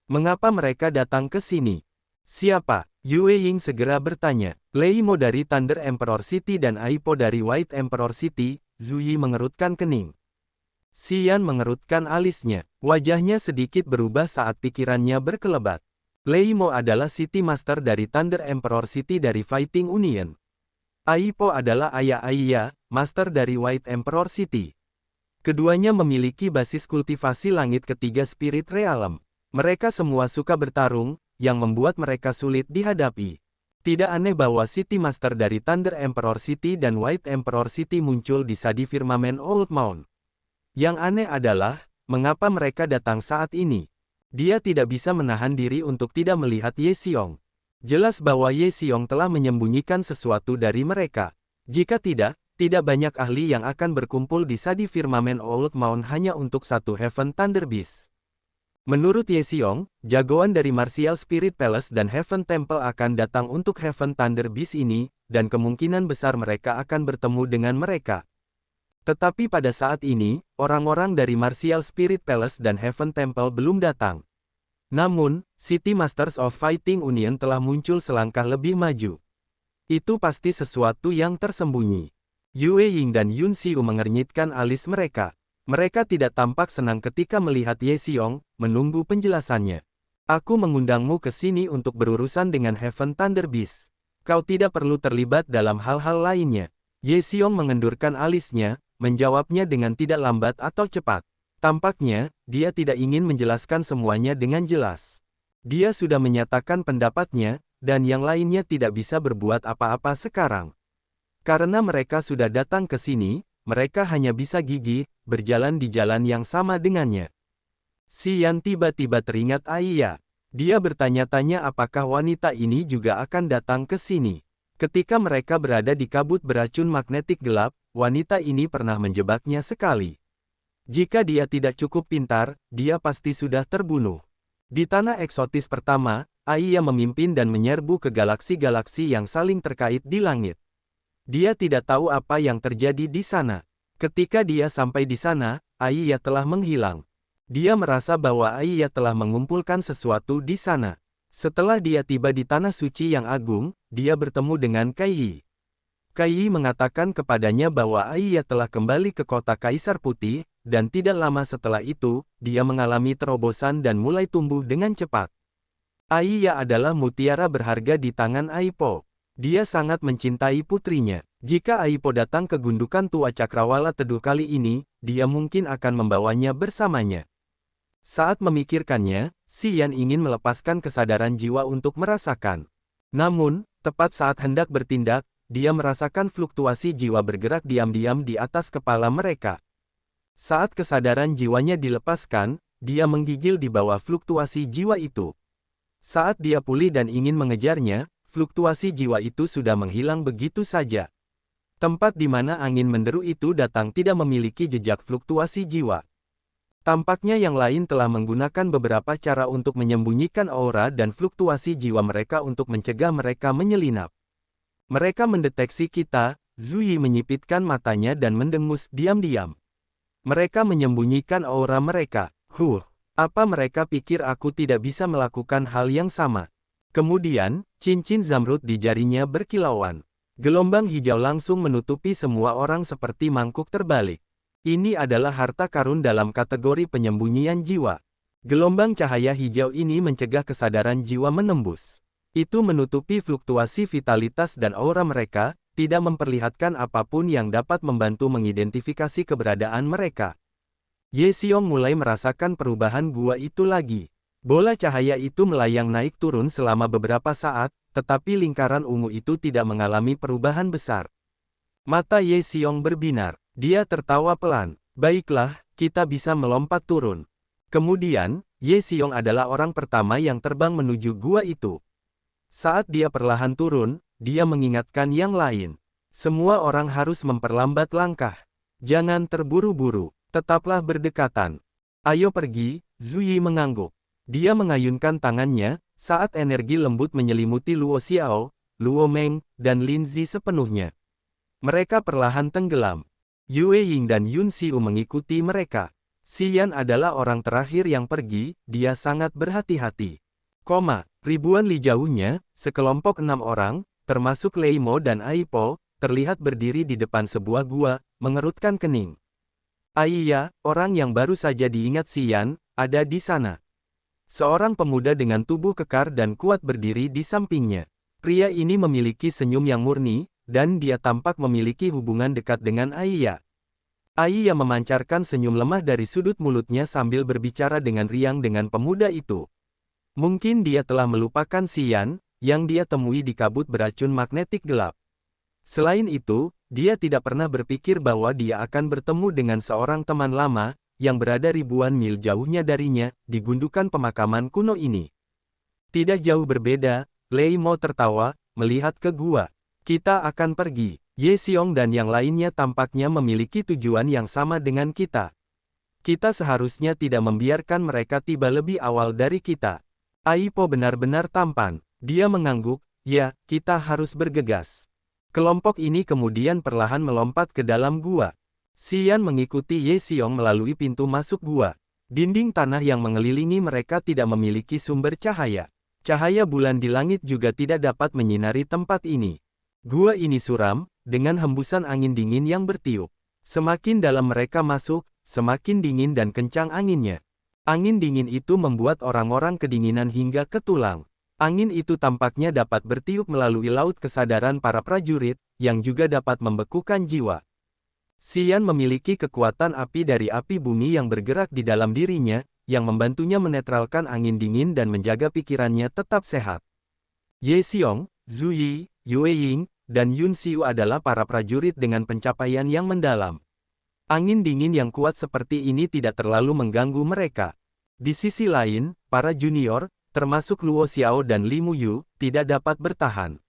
Mengapa mereka datang ke sini? Siapa? Yue Ying segera bertanya. Lei Mo dari Thunder Emperor City dan Aipo dari White Emperor City. Zuyi mengerutkan kening. Xian mengerutkan alisnya. Wajahnya sedikit berubah saat pikirannya berkelebat. Lei Mo adalah City Master dari Thunder Emperor City dari Fighting Union. Aipo adalah ayah Aiya, Master dari White Emperor City. Keduanya memiliki basis kultivasi langit ketiga Spirit Realm. Mereka semua suka bertarung, yang membuat mereka sulit dihadapi. Tidak aneh bahwa City Master dari Thunder Emperor City dan White Emperor City muncul di Sadi Firmament Old Mound. Yang aneh adalah, mengapa mereka datang saat ini? Dia tidak bisa menahan diri untuk tidak melihat Ye Xiong. Jelas bahwa Ye Xiong telah menyembunyikan sesuatu dari mereka. Jika tidak, tidak banyak ahli yang akan berkumpul di Sadi Firmament Old Mound hanya untuk satu Heaven Thunder Beast. Menurut Ye Xiong, jagoan dari Martial Spirit Palace dan Heaven Temple akan datang untuk Heaven Thunder Beast ini, dan kemungkinan besar mereka akan bertemu dengan mereka. Tetapi pada saat ini, orang-orang dari Martial Spirit Palace dan Heaven Temple belum datang. Namun, City Masters of Fighting Union telah muncul selangkah lebih maju. Itu pasti sesuatu yang tersembunyi. Yue Ying dan Yun Xiu mengernyitkan alis mereka. Mereka tidak tampak senang ketika melihat Ye Xiong, menunggu penjelasannya. Aku mengundangmu ke sini untuk berurusan dengan Heaven Thunder Beast. Kau tidak perlu terlibat dalam hal-hal lainnya. Ye Xiong mengendurkan alisnya, menjawabnya dengan tidak lambat atau cepat. Tampaknya, dia tidak ingin menjelaskan semuanya dengan jelas. Dia sudah menyatakan pendapatnya, dan yang lainnya tidak bisa berbuat apa-apa sekarang. Karena mereka sudah datang ke sini, mereka hanya bisa gigih, berjalan di jalan yang sama dengannya. Xian tiba-tiba teringat Aiya. Dia bertanya-tanya apakah wanita ini juga akan datang ke sini. Ketika mereka berada di kabut beracun magnetik gelap, wanita ini pernah menjebaknya sekali. Jika dia tidak cukup pintar, dia pasti sudah terbunuh. Di tanah eksotis pertama, Aiya memimpin dan menyerbu ke galaksi-galaksi yang saling terkait di langit. Dia tidak tahu apa yang terjadi di sana. Ketika dia sampai di sana, Aiya telah menghilang. Dia merasa bahwa Aiya telah mengumpulkan sesuatu di sana. Setelah dia tiba di Tanah Suci yang agung, dia bertemu dengan Kai Yi. Kai Yi mengatakan kepadanya bahwa Aiya telah kembali ke kota Kaisar Putih, dan tidak lama setelah itu, dia mengalami terobosan dan mulai tumbuh dengan cepat. Aiya adalah mutiara berharga di tangan Aipo. Dia sangat mencintai putrinya. Jika Aipo datang ke gundukan tua Cakrawala Teduh kali ini, dia mungkin akan membawanya bersamanya. Saat memikirkannya, Xian ingin melepaskan kesadaran jiwa untuk merasakan. Namun, tepat saat hendak bertindak, dia merasakan fluktuasi jiwa bergerak diam-diam di atas kepala mereka. Saat kesadaran jiwanya dilepaskan, dia menggigil di bawah fluktuasi jiwa itu. Saat dia pulih dan ingin mengejarnya, fluktuasi jiwa itu sudah menghilang begitu saja. Tempat di mana angin menderu itu datang tidak memiliki jejak fluktuasi jiwa. Tampaknya yang lain telah menggunakan beberapa cara untuk menyembunyikan aura dan fluktuasi jiwa mereka untuk mencegah mereka menyelinap. Mereka mendeteksi kita, Zuyi menyipitkan matanya dan mendengus diam-diam. Mereka menyembunyikan aura mereka. Apa mereka pikir aku tidak bisa melakukan hal yang sama? Kemudian, cincin zamrud di jarinya berkilauan. Gelombang hijau langsung menutupi semua orang seperti mangkuk terbalik. Ini adalah harta karun dalam kategori penyembunyian jiwa. Gelombang cahaya hijau ini mencegah kesadaran jiwa menembus. Itu menutupi fluktuasi vitalitas dan aura mereka, tidak memperlihatkan apapun yang dapat membantu mengidentifikasi keberadaan mereka. Ye Xiong mulai merasakan perubahan gua itu lagi. Bola cahaya itu melayang naik turun selama beberapa saat, tetapi lingkaran ungu itu tidak mengalami perubahan besar. Mata Ye Xiong berbinar. Dia tertawa pelan. Baiklah, kita bisa melompat turun. Kemudian, Ye Xiong adalah orang pertama yang terbang menuju gua itu. Saat dia perlahan turun, dia mengingatkan yang lain. Semua orang harus memperlambat langkah. Jangan terburu-buru, tetaplah berdekatan. Ayo pergi, Zhu Yi mengangguk. Dia mengayunkan tangannya, saat energi lembut menyelimuti Luo Xiao, Luo Meng, dan Lin Zi sepenuhnya. Mereka perlahan tenggelam. Yue Ying dan Yun Xiu mengikuti mereka. Xian adalah orang terakhir yang pergi, dia sangat berhati-hati. Ribuan li jauhnya, sekelompok 6 orang, termasuk Lei Mo dan Ai Po, terlihat berdiri di depan sebuah gua, mengerutkan kening. Aiya, orang yang baru saja diingat Xian, ada di sana. Seorang pemuda dengan tubuh kekar dan kuat berdiri di sampingnya. Pria ini memiliki senyum yang murni, dan dia tampak memiliki hubungan dekat dengan Aiya. Aiya memancarkan senyum lemah dari sudut mulutnya sambil berbicara dengan riang dengan pemuda itu. Mungkin dia telah melupakan Xian, yang dia temui di kabut beracun magnetik gelap. Selain itu, dia tidak pernah berpikir bahwa dia akan bertemu dengan seorang teman lama, yang berada ribuan mil jauhnya darinya, di gundukan pemakaman kuno ini. Tidak jauh berbeda, Lei Mo tertawa, melihat ke gua. Kita akan pergi. Ye Xiong dan yang lainnya tampaknya memiliki tujuan yang sama dengan kita. Kita seharusnya tidak membiarkan mereka tiba lebih awal dari kita. Ai Po benar-benar tampan. Dia mengangguk, ya, kita harus bergegas. Kelompok ini kemudian perlahan melompat ke dalam gua. Xian mengikuti Ye Xiong melalui pintu masuk gua. Dinding tanah yang mengelilingi mereka tidak memiliki sumber cahaya. Cahaya bulan di langit juga tidak dapat menyinari tempat ini. Gua ini suram, dengan hembusan angin dingin yang bertiup. Semakin dalam mereka masuk, semakin dingin dan kencang anginnya. Angin dingin itu membuat orang-orang kedinginan hingga ke tulang. Angin itu tampaknya dapat bertiup melalui laut kesadaran para prajurit, yang juga dapat membekukan jiwa. Xian memiliki kekuatan api dari api bumi yang bergerak di dalam dirinya, yang membantunya menetralkan angin dingin dan menjaga pikirannya tetap sehat. Ye Xiong, Zhu Yi, Yue Ying, dan Yun Xiu adalah para prajurit dengan pencapaian yang mendalam. Angin dingin yang kuat seperti ini tidak terlalu mengganggu mereka. Di sisi lain, para junior, termasuk Luo Xiao dan Li Muyu, tidak dapat bertahan.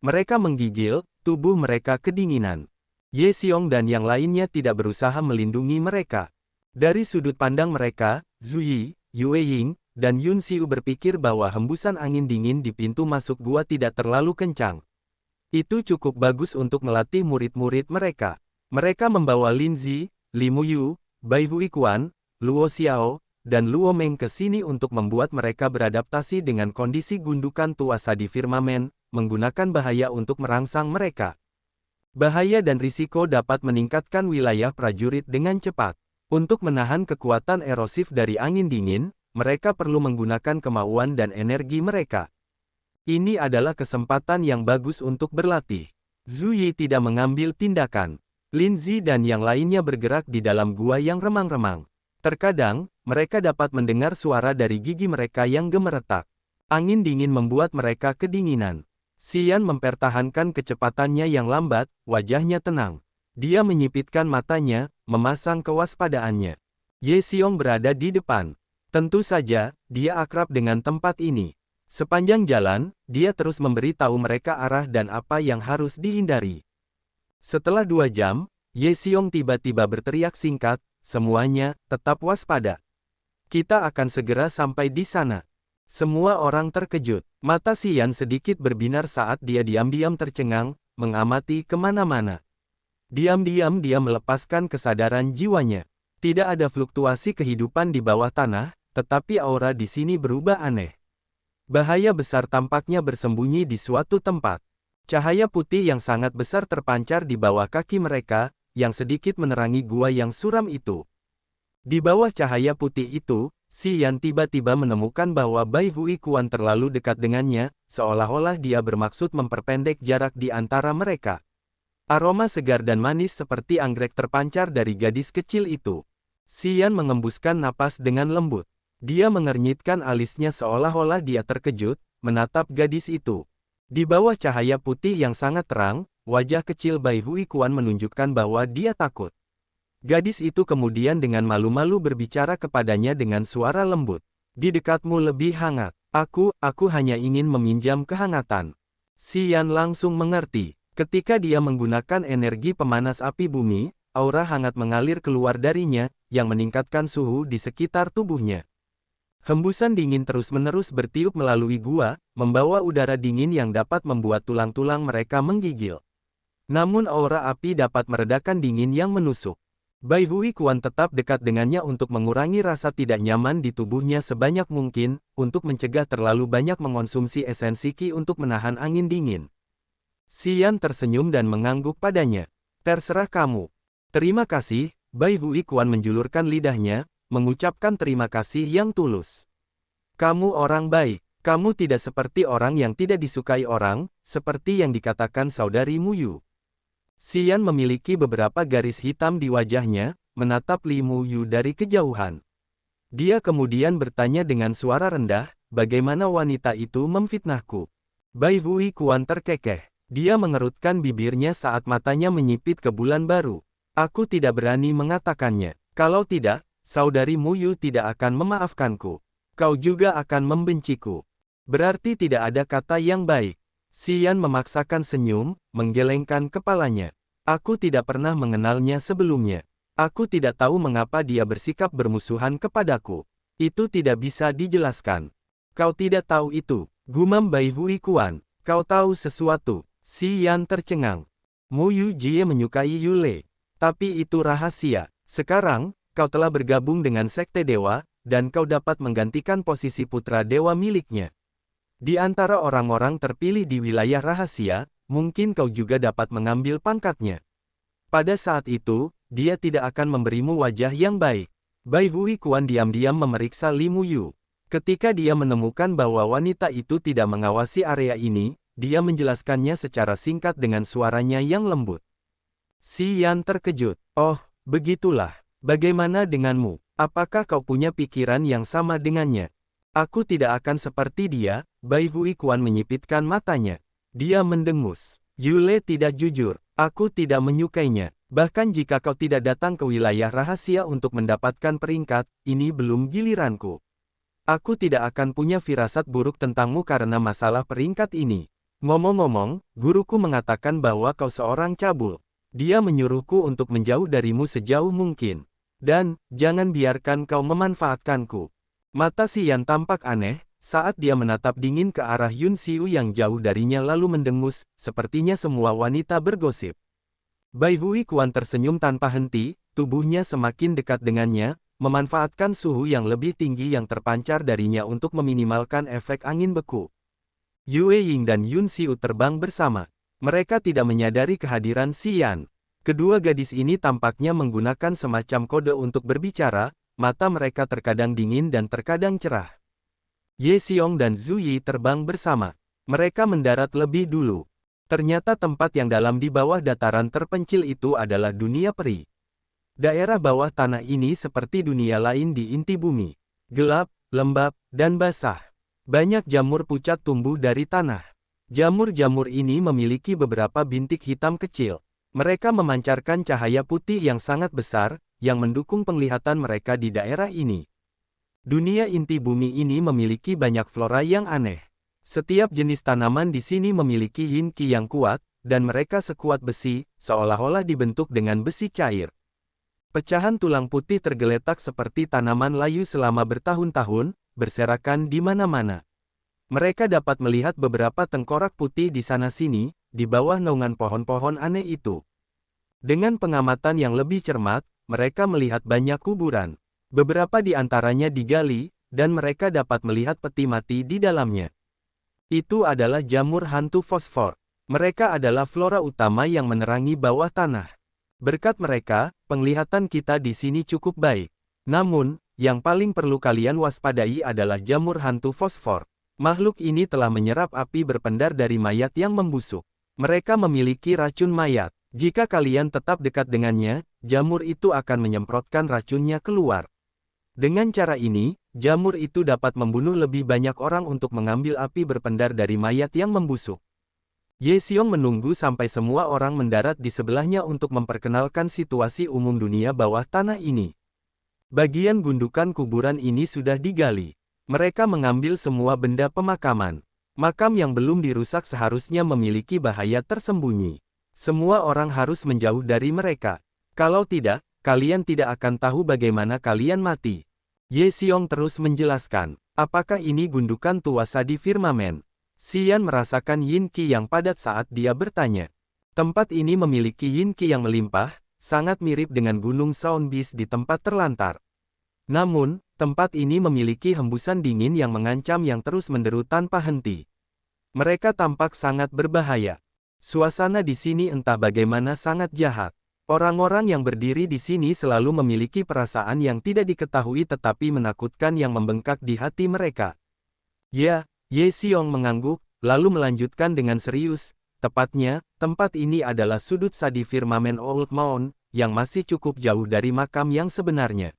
Mereka menggigil, tubuh mereka kedinginan. Ye Xiong dan yang lainnya tidak berusaha melindungi mereka. Dari sudut pandang mereka, Zhu Yi, Yue Ying, dan Yun Xiu berpikir bahwa hembusan angin dingin di pintu masuk gua tidak terlalu kencang. Itu cukup bagus untuk melatih murid-murid mereka. Mereka membawa Lin Zi, Li Muyu, Bai Huikuan, Luo Xiao, dan Luo Meng ke sini untuk membuat mereka beradaptasi dengan kondisi gundukan tuasa di firmamen, menggunakan bahaya untuk merangsang mereka. Bahaya dan risiko dapat meningkatkan wilayah prajurit dengan cepat. Untuk menahan kekuatan erosif dari angin dingin, mereka perlu menggunakan kemauan dan energi mereka. Ini adalah kesempatan yang bagus untuk berlatih. Zhu Yi tidak mengambil tindakan. Lin Zi dan yang lainnya bergerak di dalam gua yang remang-remang. Terkadang, mereka dapat mendengar suara dari gigi mereka yang gemeretak. Angin dingin membuat mereka kedinginan. Xian mempertahankan kecepatannya yang lambat, wajahnya tenang. Dia menyipitkan matanya, memasang kewaspadaannya. Ye Xiong berada di depan. Tentu saja, dia akrab dengan tempat ini. Sepanjang jalan, dia terus memberi tahu mereka arah dan apa yang harus dihindari. Setelah 2 jam, Ye Xiong tiba-tiba berteriak singkat, semuanya, tetap waspada. Kita akan segera sampai di sana. Semua orang terkejut. Mata Xian sedikit berbinar saat dia diam-diam tercengang, mengamati kemana-mana. Diam-diam dia melepaskan kesadaran jiwanya. Tidak ada fluktuasi kehidupan di bawah tanah, tetapi aura di sini berubah aneh. Bahaya besar tampaknya bersembunyi di suatu tempat. Cahaya putih yang sangat besar terpancar di bawah kaki mereka, yang sedikit menerangi gua yang suram itu. Di bawah cahaya putih itu, Si Yan tiba-tiba menemukan bahwa Bai Hui Kuan terlalu dekat dengannya, seolah-olah dia bermaksud memperpendek jarak di antara mereka. Aroma segar dan manis seperti anggrek terpancar dari gadis kecil itu. Si Yan mengembuskan napas dengan lembut. Dia mengernyitkan alisnya seolah-olah dia terkejut, menatap gadis itu. Di bawah cahaya putih yang sangat terang, wajah kecil Bai Hui Kuan menunjukkan bahwa dia takut. Gadis itu kemudian dengan malu-malu berbicara kepadanya dengan suara lembut. Di dekatmu lebih hangat. Aku hanya ingin meminjam kehangatan. Si Yan langsung mengerti. Ketika dia menggunakan energi pemanas api bumi, aura hangat mengalir keluar darinya, yang meningkatkan suhu di sekitar tubuhnya. Hembusan dingin terus-menerus bertiup melalui gua, membawa udara dingin yang dapat membuat tulang-tulang mereka menggigil. Namun aura api dapat meredakan dingin yang menusuk. Bai Hui Kuan tetap dekat dengannya untuk mengurangi rasa tidak nyaman di tubuhnya sebanyak mungkin, untuk mencegah terlalu banyak mengonsumsi esensi Qi untuk menahan angin dingin. Si Yan tersenyum dan mengangguk padanya. Terserah kamu. Terima kasih, Bai Hui Kuan menjulurkan lidahnya, mengucapkan terima kasih yang tulus. Kamu orang baik. Kamu tidak seperti orang yang tidak disukai orang, seperti yang dikatakan saudari Mu Yu. Si Yan memiliki beberapa garis hitam di wajahnya, menatap Li Mu Yu dari kejauhan. Dia kemudian bertanya dengan suara rendah, bagaimana wanita itu memfitnahku? Bai Hui Kuan terkekeh. Dia mengerutkan bibirnya saat matanya menyipit ke bulan baru. Aku tidak berani mengatakannya. Kalau tidak, saudari Mu Yu tidak akan memaafkanku. Kau juga akan membenciku. Berarti tidak ada kata yang baik. Si Yan memaksakan senyum, menggelengkan kepalanya. Aku tidak pernah mengenalnya sebelumnya. Aku tidak tahu mengapa dia bersikap bermusuhan kepadaku. Itu tidak bisa dijelaskan. Kau tidak tahu itu, gumam Bai Hui Kuan. Kau tahu sesuatu. Si Yan tercengang. Mu Yu Jie menyukai Yule. Tapi itu rahasia. Sekarang, kau telah bergabung dengan Sekte Dewa, dan kau dapat menggantikan posisi putra dewa miliknya. Di antara orang-orang terpilih di wilayah rahasia, mungkin kau juga dapat mengambil pangkatnya. Pada saat itu, dia tidak akan memberimu wajah yang baik. Bai Hui Kuan diam-diam memeriksa Li Mu Yu. Ketika dia menemukan bahwa wanita itu tidak mengawasi area ini, dia menjelaskannya secara singkat dengan suaranya yang lembut. Si Yan terkejut. Oh, begitulah. Bagaimana denganmu? Apakah kau punya pikiran yang sama dengannya? Aku tidak akan seperti dia, Bai Hui Kuan menyipitkan matanya. Dia mendengus. Yule tidak jujur. Aku tidak menyukainya. Bahkan jika kau tidak datang ke wilayah rahasia untuk mendapatkan peringkat, ini belum giliranku. Aku tidak akan punya firasat buruk tentangmu karena masalah peringkat ini. Ngomong-ngomong, guruku mengatakan bahwa kau seorang cabul. Dia menyuruhku untuk menjauh darimu sejauh mungkin. Dan, jangan biarkan kau memanfaatkanku. Mata Si Yan tampak aneh, saat dia menatap dingin ke arah Yun Xiu yang jauh darinya lalu mendengus, sepertinya semua wanita bergosip. Bai Hui Kuan tersenyum tanpa henti, tubuhnya semakin dekat dengannya, memanfaatkan suhu yang lebih tinggi yang terpancar darinya untuk meminimalkan efek angin beku. Yue Ying dan Yun Xiu terbang bersama. Mereka tidak menyadari kehadiran Si Yan. Kedua gadis ini tampaknya menggunakan semacam kode untuk berbicara, mata mereka terkadang dingin dan terkadang cerah. Ye Xiong dan Zhu Yi terbang bersama. Mereka mendarat lebih dulu. Ternyata tempat yang dalam di bawah dataran terpencil itu adalah dunia peri. Daerah bawah tanah ini seperti dunia lain di inti bumi. Gelap, lembab, dan basah. Banyak jamur pucat tumbuh dari tanah. Jamur-jamur ini memiliki beberapa bintik hitam kecil. Mereka memancarkan cahaya putih yang sangat besar, yang mendukung penglihatan mereka di daerah ini. Dunia inti bumi ini memiliki banyak flora yang aneh. Setiap jenis tanaman di sini memiliki yin qi yang kuat, dan mereka sekuat besi, seolah-olah dibentuk dengan besi cair. Pecahan tulang putih tergeletak seperti tanaman layu selama bertahun-tahun, berserakan di mana-mana. Mereka dapat melihat beberapa tengkorak putih di sana-sini, di bawah naungan pohon-pohon aneh itu. Dengan pengamatan yang lebih cermat, mereka melihat banyak kuburan. Beberapa di antaranya digali, dan mereka dapat melihat peti mati di dalamnya. Itu adalah jamur hantu fosfor. Mereka adalah flora utama yang menerangi bawah tanah. Berkat mereka, penglihatan kita di sini cukup baik. Namun, yang paling perlu kalian waspadai adalah jamur hantu fosfor. Makhluk ini telah menyerap api berpendar dari mayat yang membusuk. Mereka memiliki racun mayat. Jika kalian tetap dekat dengannya, jamur itu akan menyemprotkan racunnya keluar. Dengan cara ini, jamur itu dapat membunuh lebih banyak orang untuk mengambil api berpendar dari mayat yang membusuk. Ye Xiong menunggu sampai semua orang mendarat di sebelahnya untuk memperkenalkan situasi umum dunia bawah tanah ini. Bagian gundukan kuburan ini sudah digali. Mereka mengambil semua benda pemakaman. Makam yang belum dirusak seharusnya memiliki bahaya tersembunyi. Semua orang harus menjauh dari mereka. Kalau tidak, kalian tidak akan tahu bagaimana kalian mati. Ye Xiong terus menjelaskan, apakah ini gundukan tua Sadi Firmamen? Xian merasakan Yin Qi yang padat saat dia bertanya. Tempat ini memiliki Yin Qi yang melimpah, sangat mirip dengan Gunung Sound Beast di tempat terlantar. Namun, tempat ini memiliki hembusan dingin yang mengancam yang terus menderu tanpa henti. Mereka tampak sangat berbahaya. Suasana di sini entah bagaimana sangat jahat. Orang-orang yang berdiri di sini selalu memiliki perasaan yang tidak diketahui tetapi menakutkan yang membengkak di hati mereka. Ya, Ye Xiong mengangguk, lalu melanjutkan dengan serius, tepatnya, tempat ini adalah sudut Sadi Firmamen Old Mound, yang masih cukup jauh dari makam yang sebenarnya.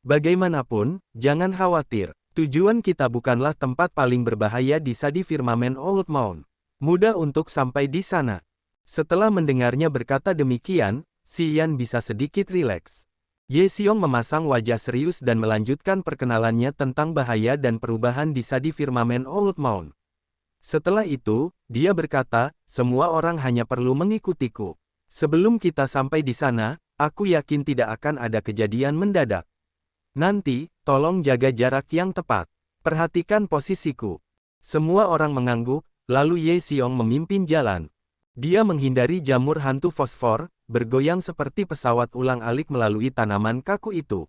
Bagaimanapun, jangan khawatir, tujuan kita bukanlah tempat paling berbahaya di Sadi Firmamen Old Mound. Mudah untuk sampai di sana. Setelah mendengarnya berkata demikian, Xian bisa sedikit rileks. Ye Xiong memasang wajah serius dan melanjutkan perkenalannya tentang bahaya dan perubahan di Sadi Firmamen Old Mound. Setelah itu, dia berkata, semua orang hanya perlu mengikutiku. Sebelum kita sampai di sana, aku yakin tidak akan ada kejadian mendadak. Nanti, tolong jaga jarak yang tepat. Perhatikan posisiku. Semua orang mengangguk. Lalu Ye Xiong memimpin jalan. Dia menghindari jamur hantu fosfor, bergoyang seperti pesawat ulang-alik melalui tanaman kaku itu.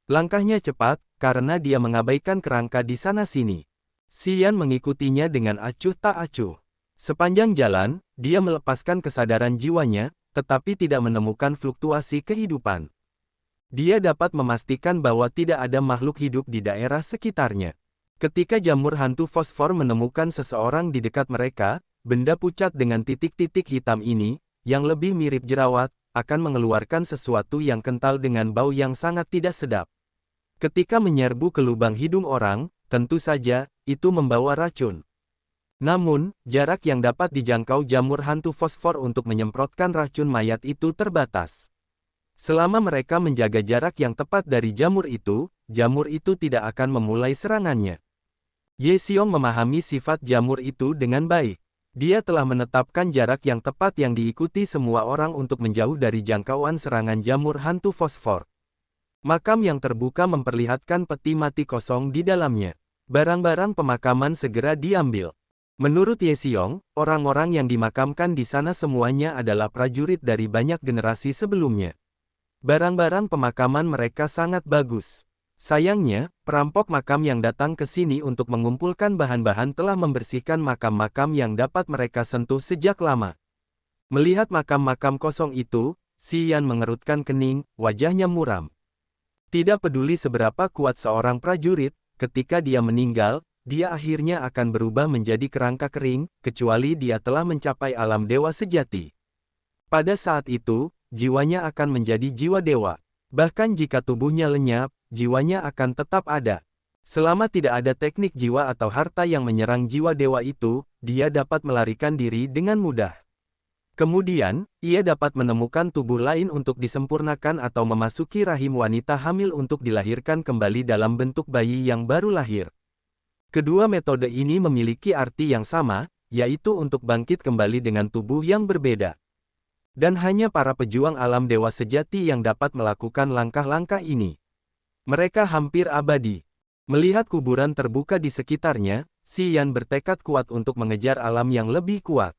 Langkahnya cepat, karena dia mengabaikan kerangka di sana-sini. Xian mengikutinya dengan acuh tak acuh. Sepanjang jalan, dia melepaskan kesadaran jiwanya, tetapi tidak menemukan fluktuasi kehidupan. Dia dapat memastikan bahwa tidak ada makhluk hidup di daerah sekitarnya. Ketika jamur hantu fosfor menemukan seseorang di dekat mereka, benda pucat dengan titik-titik hitam ini, yang lebih mirip jerawat, akan mengeluarkan sesuatu yang kental dengan bau yang sangat tidak sedap. Ketika menyerbu ke lubang hidung orang, tentu saja, itu membawa racun. Namun, jarak yang dapat dijangkau jamur hantu fosfor untuk menyemprotkan racun mayat itu terbatas. Selama mereka menjaga jarak yang tepat dari jamur itu tidak akan memulai serangannya. Ye Xiong memahami sifat jamur itu dengan baik. Dia telah menetapkan jarak yang tepat yang diikuti semua orang untuk menjauh dari jangkauan serangan jamur hantu fosfor. Makam yang terbuka memperlihatkan peti mati kosong di dalamnya. Barang-barang pemakaman segera diambil. Menurut Ye Xiong, orang-orang yang dimakamkan di sana semuanya adalah prajurit dari banyak generasi sebelumnya. Barang-barang pemakaman mereka sangat bagus. Sayangnya, perampok makam yang datang ke sini untuk mengumpulkan bahan-bahan telah membersihkan makam-makam yang dapat mereka sentuh sejak lama. Melihat makam-makam kosong itu, Xian mengerutkan kening, wajahnya muram. Tidak peduli seberapa kuat seorang prajurit, ketika dia meninggal, dia akhirnya akan berubah menjadi kerangka kering, kecuali dia telah mencapai alam dewa sejati. Pada saat itu, jiwanya akan menjadi jiwa dewa. Bahkan jika tubuhnya lenyap, jiwanya akan tetap ada. Selama tidak ada teknik jiwa atau harta yang menyerang jiwa dewa itu, dia dapat melarikan diri dengan mudah. Kemudian, ia dapat menemukan tubuh lain untuk disempurnakan atau memasuki rahim wanita hamil untuk dilahirkan kembali dalam bentuk bayi yang baru lahir. Kedua metode ini memiliki arti yang sama, yaitu untuk bangkit kembali dengan tubuh yang berbeda. Dan hanya para pejuang alam dewa sejati yang dapat melakukan langkah-langkah ini. Mereka hampir abadi. Melihat kuburan terbuka di sekitarnya, Xian bertekad kuat untuk mengejar alam yang lebih kuat.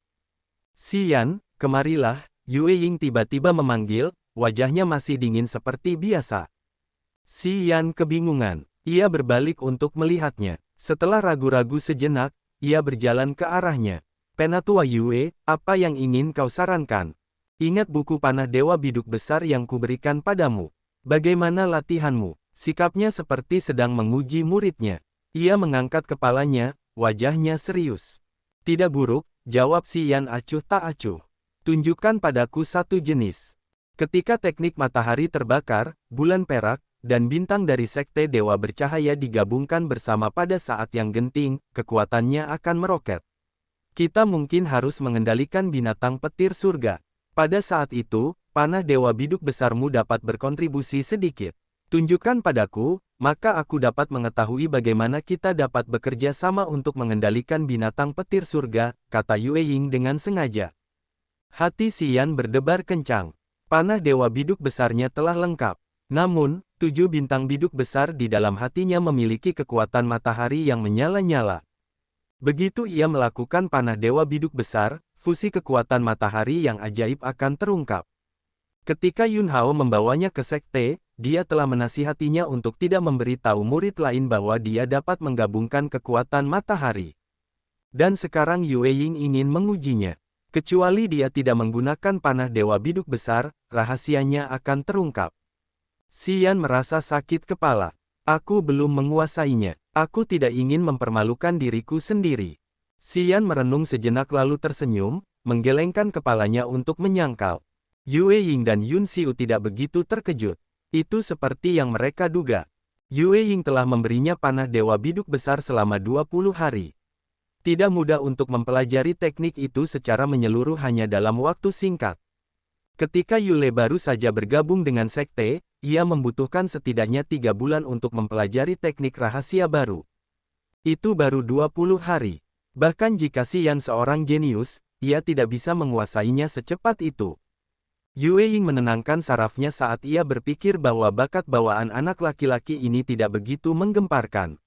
Xian, kemarilah, Yue Ying tiba-tiba memanggil, wajahnya masih dingin seperti biasa. Xian kebingungan. Ia berbalik untuk melihatnya. Setelah ragu-ragu sejenak, ia berjalan ke arahnya. Penatua Yue, apa yang ingin kau sarankan? Ingat buku panah Dewa Biduk Besar yang kuberikan padamu. Bagaimana latihanmu? Sikapnya seperti sedang menguji muridnya. Ia mengangkat kepalanya, wajahnya serius. Tidak buruk, jawab si Yan acuh tak acuh. Tunjukkan padaku satu jenis. Ketika teknik matahari terbakar, bulan perak, dan bintang dari Sekte Dewa Bercahaya digabungkan bersama pada saat yang genting, kekuatannya akan meroket. Kita mungkin harus mengendalikan binatang petir surga. Pada saat itu, panah Dewa Biduk besarmu dapat berkontribusi sedikit. Tunjukkan padaku, maka aku dapat mengetahui bagaimana kita dapat bekerja sama untuk mengendalikan binatang petir surga, kata Yue Ying dengan sengaja. Hati si Yan berdebar kencang. Panah Dewa Biduk besarnya telah lengkap. Namun, 7 bintang biduk besar di dalam hatinya memiliki kekuatan matahari yang menyala-nyala. Begitu ia melakukan panah Dewa Biduk besar, fusi kekuatan matahari yang ajaib akan terungkap. Ketika Yun Hao membawanya ke sekte, dia telah menasihatinya untuk tidak memberitahu murid lain bahwa dia dapat menggabungkan kekuatan matahari. Dan sekarang Yue Ying ingin mengujinya. Kecuali dia tidak menggunakan panah Dewa Biduk besar, rahasianya akan terungkap. Si Yan merasa sakit kepala. Aku belum menguasainya. Aku tidak ingin mempermalukan diriku sendiri. Si Yan merenung sejenak lalu tersenyum, menggelengkan kepalanya untuk menyangkal. Yue Ying dan Yun Xiu tidak begitu terkejut. Itu seperti yang mereka duga. Yue Ying telah memberinya panah Dewa Biduk besar selama 20 hari. Tidak mudah untuk mempelajari teknik itu secara menyeluruh hanya dalam waktu singkat. Ketika Yule baru saja bergabung dengan sekte, ia membutuhkan setidaknya 3 bulan untuk mempelajari teknik rahasia baru. Itu baru 20 hari. Bahkan jika Si Yan seorang jenius, ia tidak bisa menguasainya secepat itu. Yue Ying menenangkan sarafnya saat ia berpikir bahwa bakat bawaan anak laki-laki ini tidak begitu menggemparkan.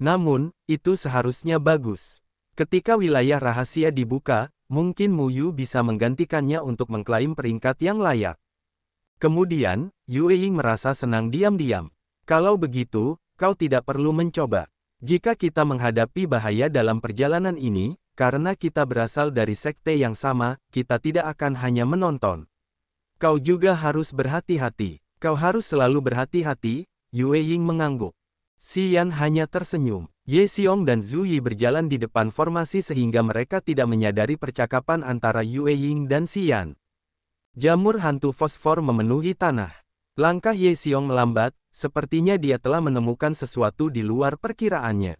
Namun, itu seharusnya bagus. Ketika wilayah rahasia dibuka, mungkin Mu Yu bisa menggantikannya untuk mengklaim peringkat yang layak. Kemudian, Yue Ying merasa senang diam-diam. Kalau begitu, kau tidak perlu mencoba. Jika kita menghadapi bahaya dalam perjalanan ini, karena kita berasal dari sekte yang sama, kita tidak akan hanya menonton. Kau juga harus berhati-hati. Kau harus selalu berhati-hati, Yue Ying mengangguk. Si Yan hanya tersenyum. Ye Xiong dan Zhu Yi berjalan di depan formasi sehingga mereka tidak menyadari percakapan antara Yue Ying dan Si Yan. Jamur hantu fosfor memenuhi tanah. Langkah Ye Xiong melambat, sepertinya dia telah menemukan sesuatu di luar perkiraannya.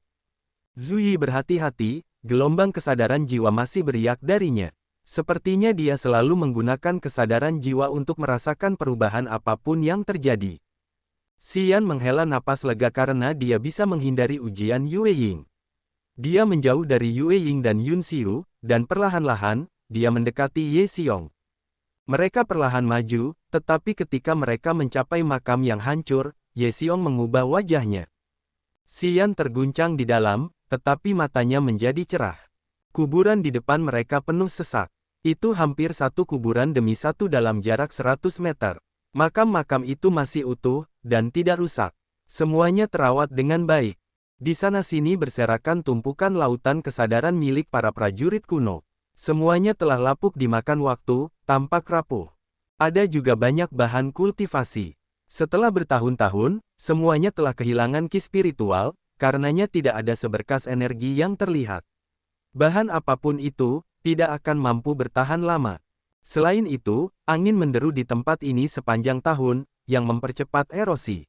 Zhu Yi berhati-hati, gelombang kesadaran jiwa masih beriak darinya. Sepertinya dia selalu menggunakan kesadaran jiwa untuk merasakan perubahan apapun yang terjadi. Si Yan menghela napas lega karena dia bisa menghindari ujian Yue Ying. Dia menjauh dari Yue Ying dan Yun Xiu, dan perlahan-lahan, dia mendekati Ye Xiong. Mereka perlahan maju, tetapi ketika mereka mencapai makam yang hancur, Ye Xiong mengubah wajahnya. Si Yan terguncang di dalam, tetapi matanya menjadi cerah. Kuburan di depan mereka penuh sesak. Itu hampir satu kuburan demi satu dalam jarak 100 meter. Makam-makam itu masih utuh, dan tidak rusak. Semuanya terawat dengan baik. Di sana-sini berserakan tumpukan lautan kesadaran milik para prajurit kuno. Semuanya telah lapuk dimakan waktu, tampak rapuh. Ada juga banyak bahan kultivasi. Setelah bertahun-tahun, semuanya telah kehilangan ki spiritual, karenanya tidak ada seberkas energi yang terlihat. Bahan apapun itu, tidak akan mampu bertahan lama. Selain itu, angin menderu di tempat ini sepanjang tahun, yang mempercepat erosi.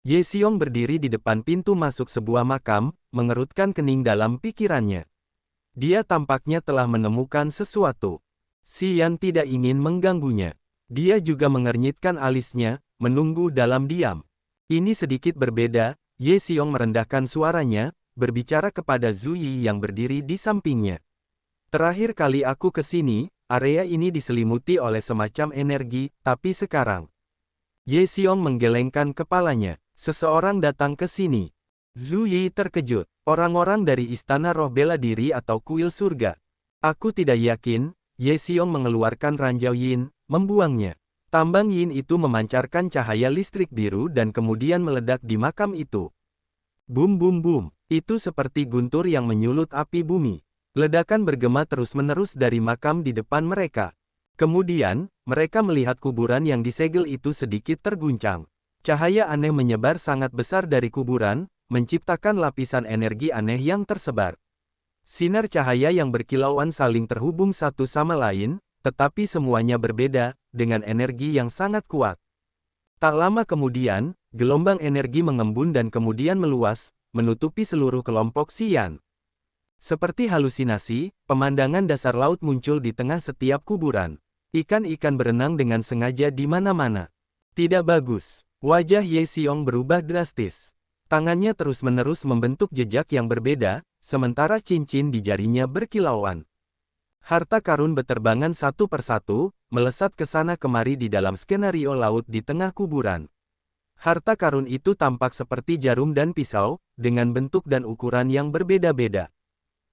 Ye Xiong berdiri di depan pintu masuk sebuah makam, mengerutkan kening dalam pikirannya. Dia tampaknya telah menemukan sesuatu. Si Yan tidak ingin mengganggunya. Dia juga mengernyitkan alisnya, menunggu dalam diam. Ini sedikit berbeda, Ye Xiong merendahkan suaranya, berbicara kepada Zhu Yi yang berdiri di sampingnya. Terakhir kali aku ke sini, area ini diselimuti oleh semacam energi, tapi sekarang. Ye Xiong menggelengkan kepalanya. Seseorang datang ke sini. Zhu Yi terkejut. Orang-orang dari Istana Roh Bela Diri atau Kuil Surga. Aku tidak yakin. Ye Xiong mengeluarkan ranjau yin, membuangnya. Tambang yin itu memancarkan cahaya listrik biru dan kemudian meledak di makam itu. Bum bum bum. Itu seperti guntur yang menyulut api bumi. Ledakan bergema terus-menerus dari makam di depan mereka. Kemudian, mereka melihat kuburan yang disegel itu sedikit terguncang. Cahaya aneh menyebar sangat besar dari kuburan, menciptakan lapisan energi aneh yang tersebar. Sinar cahaya yang berkilauan saling terhubung satu sama lain, tetapi semuanya berbeda, dengan energi yang sangat kuat. Tak lama kemudian, gelombang energi mengembun dan kemudian meluas, menutupi seluruh kelompok Xian. Seperti halusinasi, pemandangan dasar laut muncul di tengah setiap kuburan. Ikan-ikan berenang dengan sengaja di mana-mana. Tidak bagus. Wajah Ye Xiong berubah drastis. Tangannya terus-menerus membentuk jejak yang berbeda, sementara cincin di jarinya berkilauan. Harta karun beterbangan satu persatu, melesat ke sana kemari di dalam skenario laut di tengah kuburan. Harta karun itu tampak seperti jarum dan pisau, dengan bentuk dan ukuran yang berbeda-beda.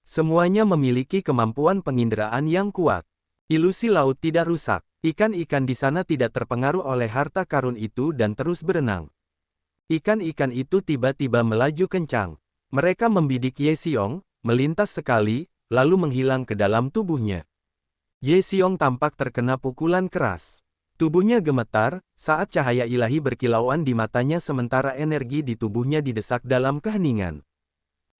Semuanya memiliki kemampuan penginderaan yang kuat. Ilusi laut tidak rusak. Ikan-ikan di sana tidak terpengaruh oleh harta karun itu dan terus berenang. Ikan-ikan itu tiba-tiba melaju kencang. Mereka membidik Ye Xiong, melintas sekali, lalu menghilang ke dalam tubuhnya. Ye Xiong tampak terkena pukulan keras. Tubuhnya gemetar, saat cahaya ilahi berkilauan di matanya sementara energi di tubuhnya didesak dalam keheningan.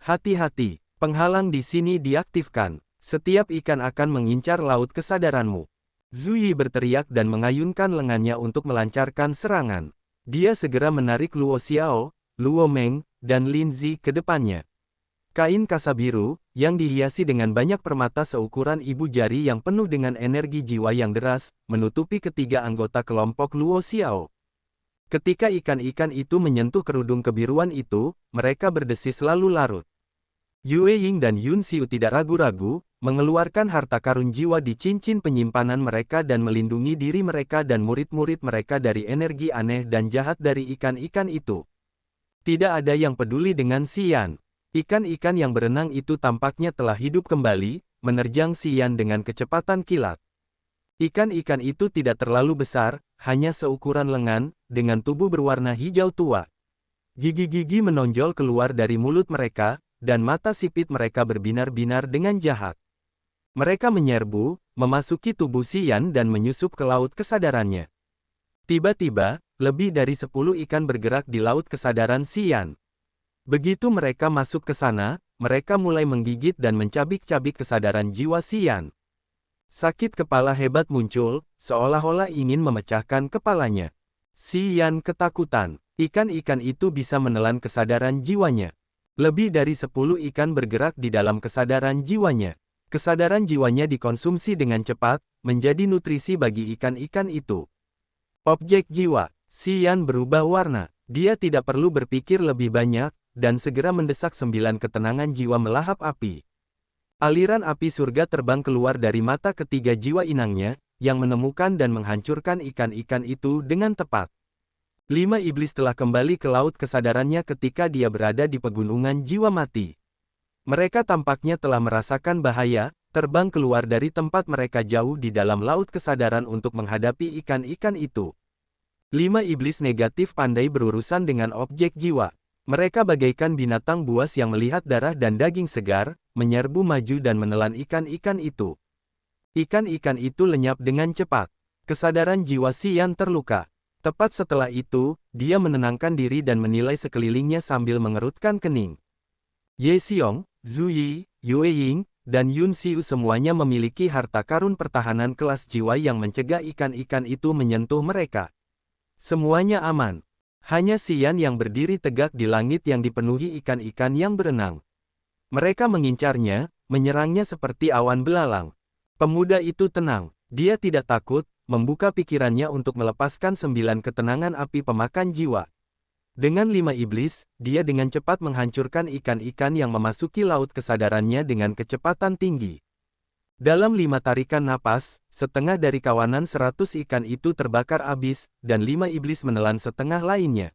Hati-hati, penghalang di sini diaktifkan. Setiap ikan akan mengincar laut kesadaranmu. Zuyi berteriak dan mengayunkan lengannya untuk melancarkan serangan. Dia segera menarik Luo Xiao, Luo Meng, dan Lin Zi ke depannya. Kain kasa biru, yang dihiasi dengan banyak permata seukuran ibu jari yang penuh dengan energi jiwa yang deras, menutupi ketiga anggota kelompok Luo Xiao. Ketika ikan-ikan itu menyentuh kerudung kebiruan itu, mereka berdesis lalu larut. Yue Ying dan Yun Xiu tidak ragu-ragu, mengeluarkan harta karun jiwa di cincin penyimpanan mereka dan melindungi diri mereka dan murid-murid mereka dari energi aneh dan jahat dari ikan-ikan itu. Tidak ada yang peduli dengan Xian. Ikan-ikan yang berenang itu tampaknya telah hidup kembali, menerjang Xian dengan kecepatan kilat. Ikan-ikan itu tidak terlalu besar, hanya seukuran lengan, dengan tubuh berwarna hijau tua. Gigi-gigi menonjol keluar dari mulut mereka, dan mata sipit mereka berbinar-binar dengan jahat. Mereka menyerbu, memasuki tubuh Xian dan menyusup ke laut kesadarannya. Tiba-tiba, lebih dari 10 ikan bergerak di laut kesadaran Xian. Begitu mereka masuk ke sana, mereka mulai menggigit dan mencabik-cabik kesadaran jiwa Xian. Sakit kepala hebat muncul, seolah-olah ingin memecahkan kepalanya. Xian ketakutan. Ikan-ikan itu bisa menelan kesadaran jiwanya. Lebih dari 10 ikan bergerak di dalam kesadaran jiwanya. Kesadaran jiwanya dikonsumsi dengan cepat, menjadi nutrisi bagi ikan-ikan itu. Objek jiwa, Xian berubah warna. Dia tidak perlu berpikir lebih banyak, dan segera mendesak 9 ketenangan jiwa melahap api. Aliran api surga terbang keluar dari mata ketiga jiwa inangnya, yang menemukan dan menghancurkan ikan-ikan itu dengan tepat. 5 iblis telah kembali ke laut kesadarannya ketika dia berada di pegunungan jiwa mati. Mereka tampaknya telah merasakan bahaya, terbang keluar dari tempat mereka jauh di dalam laut kesadaran untuk menghadapi ikan-ikan itu. 5 iblis negatif pandai berurusan dengan objek jiwa. Mereka bagaikan binatang buas yang melihat darah dan daging segar, menyerbu maju dan menelan ikan-ikan itu. Ikan-ikan itu lenyap dengan cepat. Kesadaran jiwa Xian terluka. Tepat setelah itu, dia menenangkan diri dan menilai sekelilingnya sambil mengerutkan kening. Ye Xiong, Zuyi, Yue Ying, dan Yun Xiu semuanya memiliki harta karun pertahanan kelas jiwa yang mencegah ikan-ikan itu menyentuh mereka. Semuanya aman. Hanya Xian yang berdiri tegak di langit yang dipenuhi ikan-ikan yang berenang. Mereka mengincarnya, menyerangnya seperti awan belalang. Pemuda itu tenang. Dia tidak takut, membuka pikirannya untuk melepaskan 9 ketenangan api pemakan jiwa. Dengan 5 iblis, dia dengan cepat menghancurkan ikan-ikan yang memasuki laut kesadarannya dengan kecepatan tinggi. Dalam 5 tarikan napas, setengah dari kawanan 100 ikan itu terbakar habis, dan 5 iblis menelan setengah lainnya.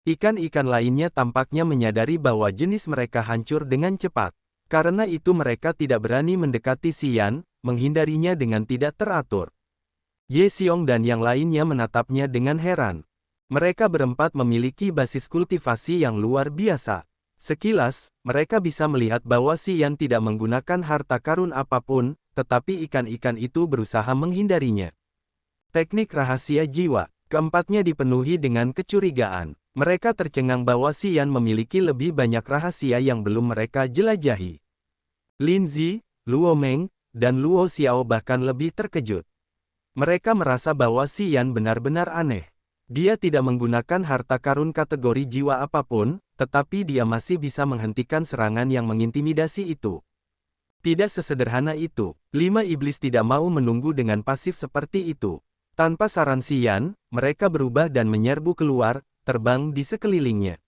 Ikan-ikan lainnya tampaknya menyadari bahwa jenis mereka hancur dengan cepat. Karena itu mereka tidak berani mendekati Xian, menghindarinya dengan tidak teratur. Ye Xiong dan yang lainnya menatapnya dengan heran. Mereka berempat memiliki basis kultivasi yang luar biasa. Sekilas, mereka bisa melihat bahwa Xian tidak menggunakan harta karun apapun, tetapi ikan-ikan itu berusaha menghindarinya. Teknik rahasia jiwa. Keempatnya dipenuhi dengan kecurigaan. Mereka tercengang bahwa Xian memiliki lebih banyak rahasia yang belum mereka jelajahi. Lin Zi, Luo Meng, dan Luo Xiao bahkan lebih terkejut. Mereka merasa bahwa Xian benar-benar aneh. Dia tidak menggunakan harta karun kategori jiwa apapun, tetapi dia masih bisa menghentikan serangan yang mengintimidasi itu. Tidak sesederhana itu, 5 iblis tidak mau menunggu dengan pasif seperti itu. Tanpa saran Xian, mereka berubah dan menyerbu keluar, terbang di sekelilingnya.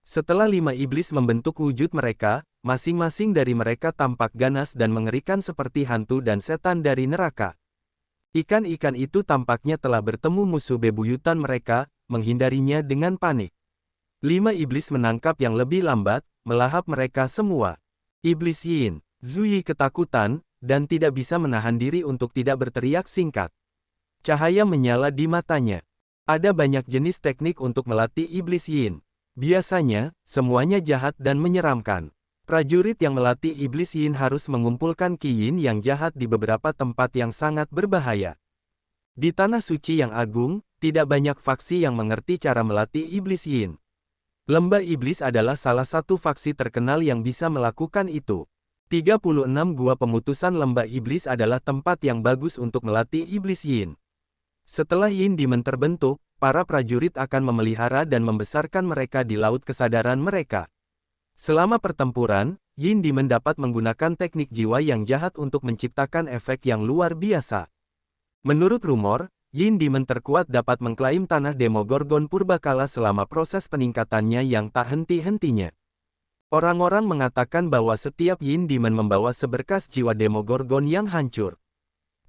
Setelah 5 iblis membentuk wujud mereka, masing-masing dari mereka tampak ganas dan mengerikan seperti hantu dan setan dari neraka. Ikan-ikan itu tampaknya telah bertemu musuh bebuyutan mereka, menghindarinya dengan panik. 5 iblis menangkap yang lebih lambat, melahap mereka semua. Iblis Yin, Zuyi ketakutan, dan tidak bisa menahan diri untuk tidak berteriak singkat. Cahaya menyala di matanya. Ada banyak jenis teknik untuk melatih iblis Yin. Biasanya, semuanya jahat dan menyeramkan. Prajurit yang melatih iblis Yin harus mengumpulkan Qi Yin yang jahat di beberapa tempat yang sangat berbahaya. Di Tanah Suci yang agung, tidak banyak faksi yang mengerti cara melatih iblis Yin. Lembah Iblis adalah salah satu faksi terkenal yang bisa melakukan itu. 36 Gua Pemutusan Lembah Iblis adalah tempat yang bagus untuk melatih iblis Yin. Setelah Yin Demon terbentuk, para prajurit akan memelihara dan membesarkan mereka di laut kesadaran mereka. Selama pertempuran, Yin Demon dapat menggunakan teknik jiwa yang jahat untuk menciptakan efek yang luar biasa. Menurut rumor, Yin Demon terkuat dapat mengklaim tanah Demogorgon Purbakala selama proses peningkatannya yang tak henti-hentinya. Orang-orang mengatakan bahwa setiap Yin Demon membawa seberkas jiwa Demogorgon yang hancur.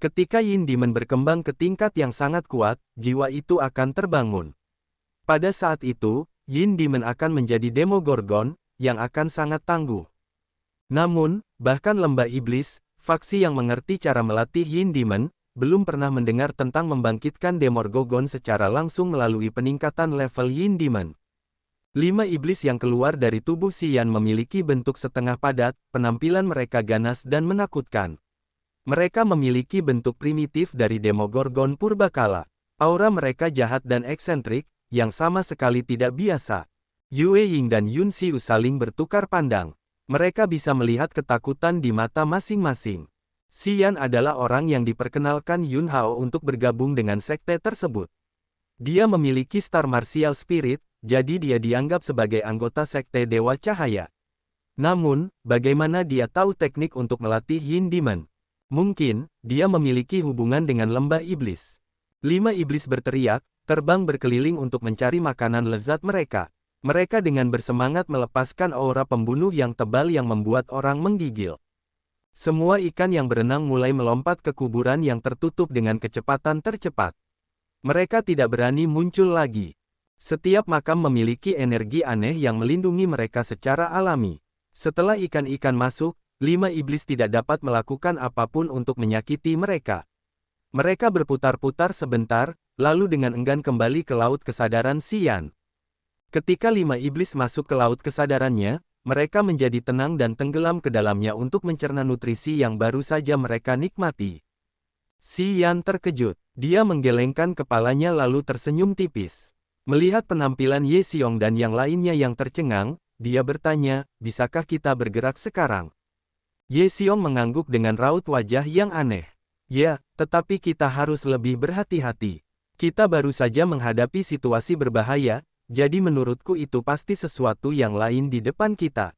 Ketika Yin Demon berkembang ke tingkat yang sangat kuat, jiwa itu akan terbangun. Pada saat itu, Yin Demon akan menjadi Demogorgon, yang akan sangat tangguh. Namun, bahkan Lembah Iblis, faksi yang mengerti cara melatih Yin Demon, belum pernah mendengar tentang membangkitkan Demogorgon secara langsung melalui peningkatan level Yin Demon. 5 iblis yang keluar dari tubuh Xian memiliki bentuk setengah padat, penampilan mereka ganas dan menakutkan. Mereka memiliki bentuk primitif dari Demogorgon Purbakala. Aura mereka jahat dan eksentrik, yang sama sekali tidak biasa. Yue Ying dan Yun Xiu saling bertukar pandang. Mereka bisa melihat ketakutan di mata masing-masing. Xian adalah orang yang diperkenalkan Yun Hao untuk bergabung dengan sekte tersebut. Dia memiliki Star Martial Spirit, jadi dia dianggap sebagai anggota sekte Dewa Cahaya. Namun, bagaimana dia tahu teknik untuk melatih Yin Demon? Mungkin, dia memiliki hubungan dengan Lembah Iblis. 5 iblis berteriak, terbang berkeliling untuk mencari makanan lezat mereka. Mereka dengan bersemangat melepaskan aura pembunuh yang tebal yang membuat orang menggigil. Semua ikan yang berenang mulai melompat ke kuburan yang tertutup dengan kecepatan tercepat. Mereka tidak berani muncul lagi. Setiap makam memiliki energi aneh yang melindungi mereka secara alami. Setelah ikan-ikan masuk, 5 iblis tidak dapat melakukan apapun untuk menyakiti mereka. Mereka berputar-putar sebentar, lalu dengan enggan kembali ke laut kesadaran Xian. Ketika 5 iblis masuk ke laut kesadarannya, mereka menjadi tenang dan tenggelam ke dalamnya untuk mencerna nutrisi yang baru saja mereka nikmati. Xian terkejut. Dia menggelengkan kepalanya lalu tersenyum tipis. Melihat penampilan Ye Xiong dan yang lainnya yang tercengang, dia bertanya, bisakah kita bergerak sekarang? Ye Xiong mengangguk dengan raut wajah yang aneh. Ya, tetapi kita harus lebih berhati-hati. Kita baru saja menghadapi situasi berbahaya, jadi menurutku itu pasti sesuatu yang lain di depan kita.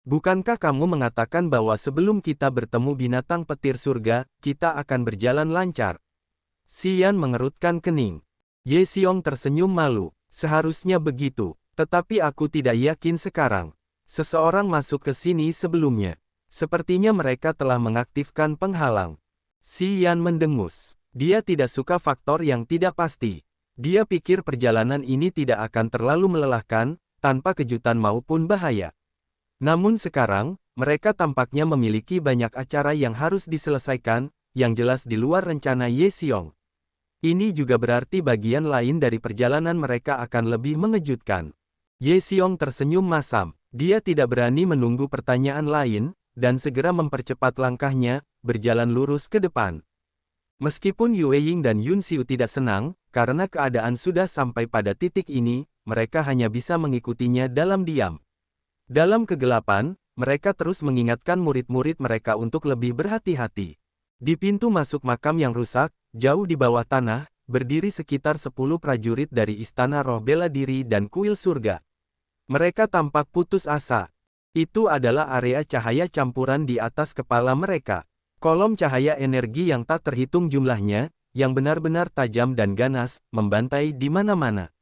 Bukankah kamu mengatakan bahwa sebelum kita bertemu binatang petir surga, kita akan berjalan lancar? Xian mengerutkan kening. Ye Xiong tersenyum malu. Seharusnya begitu, tetapi aku tidak yakin sekarang. Seseorang masuk ke sini sebelumnya. Sepertinya mereka telah mengaktifkan penghalang. Xian mendengus. Dia tidak suka faktor yang tidak pasti. Dia pikir perjalanan ini tidak akan terlalu melelahkan, tanpa kejutan maupun bahaya. Namun sekarang, mereka tampaknya memiliki banyak acara yang harus diselesaikan, yang jelas di luar rencana Ye Xiong. Ini juga berarti bagian lain dari perjalanan mereka akan lebih mengejutkan. Ye Xiong tersenyum masam. Dia tidak berani menunggu pertanyaan lain, dan segera mempercepat langkahnya, berjalan lurus ke depan. Meskipun Yue Ying dan Yun Xiu tidak senang, karena keadaan sudah sampai pada titik ini, mereka hanya bisa mengikutinya dalam diam. Dalam kegelapan, mereka terus mengingatkan murid-murid mereka untuk lebih berhati-hati. Di pintu masuk makam yang rusak, jauh di bawah tanah, berdiri sekitar 10 prajurit dari Istana Roh Bela Diri dan Kuil Surga. Mereka tampak putus asa. Itu adalah area cahaya campuran di atas kepala mereka. Kolom cahaya energi yang tak terhitung jumlahnya, yang benar-benar tajam dan ganas, membantai di mana-mana.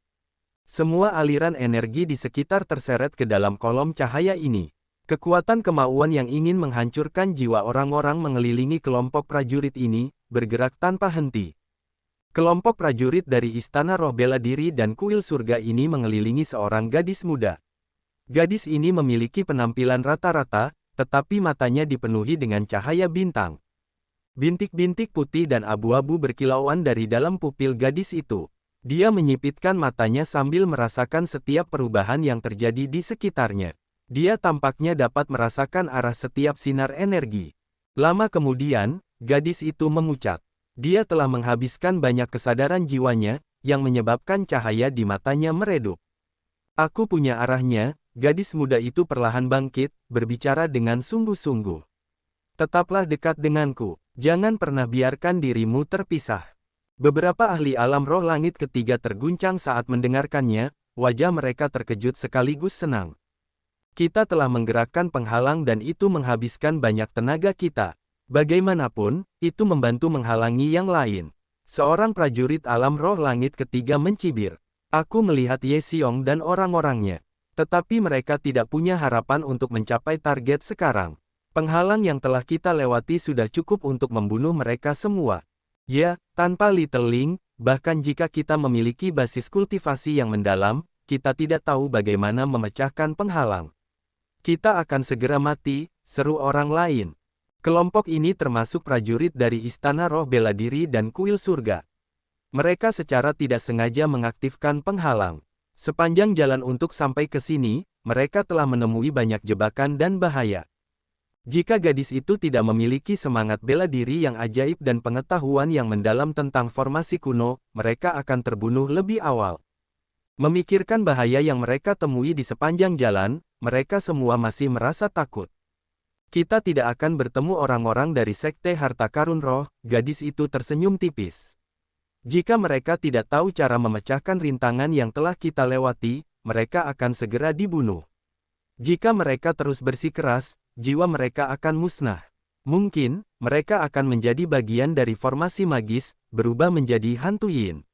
Semua aliran energi di sekitar terseret ke dalam kolom cahaya ini. Kekuatan kemauan yang ingin menghancurkan jiwa orang-orang mengelilingi kelompok prajurit ini, bergerak tanpa henti. Kelompok prajurit dari Istana Roh Bela Diri dan Kuil Surga ini mengelilingi seorang gadis muda. Gadis ini memiliki penampilan rata-rata, tetapi matanya dipenuhi dengan cahaya bintang. Bintik-bintik putih dan abu-abu berkilauan dari dalam pupil gadis itu. Dia menyipitkan matanya sambil merasakan setiap perubahan yang terjadi di sekitarnya. Dia tampaknya dapat merasakan arah setiap sinar energi. Lama kemudian, gadis itu memucat. Dia telah menghabiskan banyak kesadaran jiwanya, yang menyebabkan cahaya di matanya meredup. Aku punya arahnya, gadis muda itu perlahan bangkit, berbicara dengan sungguh-sungguh. Tetaplah dekat denganku, jangan pernah biarkan dirimu terpisah. Beberapa ahli alam roh langit ketiga terguncang saat mendengarkannya, wajah mereka terkejut sekaligus senang. Kita telah menggerakkan penghalang dan itu menghabiskan banyak tenaga kita. Bagaimanapun, itu membantu menghalangi yang lain. Seorang prajurit alam roh langit ketiga mencibir. Aku melihat Ye Xiong dan orang-orangnya. Tetapi mereka tidak punya harapan untuk mencapai target sekarang. Penghalang yang telah kita lewati sudah cukup untuk membunuh mereka semua. Ya, tanpa Little Ling, bahkan jika kita memiliki basis kultivasi yang mendalam, kita tidak tahu bagaimana memecahkan penghalang. Kita akan segera mati, seru orang lain. Kelompok ini termasuk prajurit dari Istana Roh Bela Diri dan Kuil Surga. Mereka secara tidak sengaja mengaktifkan penghalang. Sepanjang jalan untuk sampai ke sini, mereka telah menemui banyak jebakan dan bahaya. Jika gadis itu tidak memiliki semangat bela diri yang ajaib dan pengetahuan yang mendalam tentang formasi kuno, mereka akan terbunuh lebih awal. Memikirkan bahaya yang mereka temui di sepanjang jalan, mereka semua masih merasa takut. Kita tidak akan bertemu orang-orang dari Sekte Harta Karun Roh, gadis itu tersenyum tipis. Jika mereka tidak tahu cara memecahkan rintangan yang telah kita lewati, mereka akan segera dibunuh. Jika mereka terus bersikeras, jiwa mereka akan musnah. Mungkin, mereka akan menjadi bagian dari formasi magis, berubah menjadi hantu yin.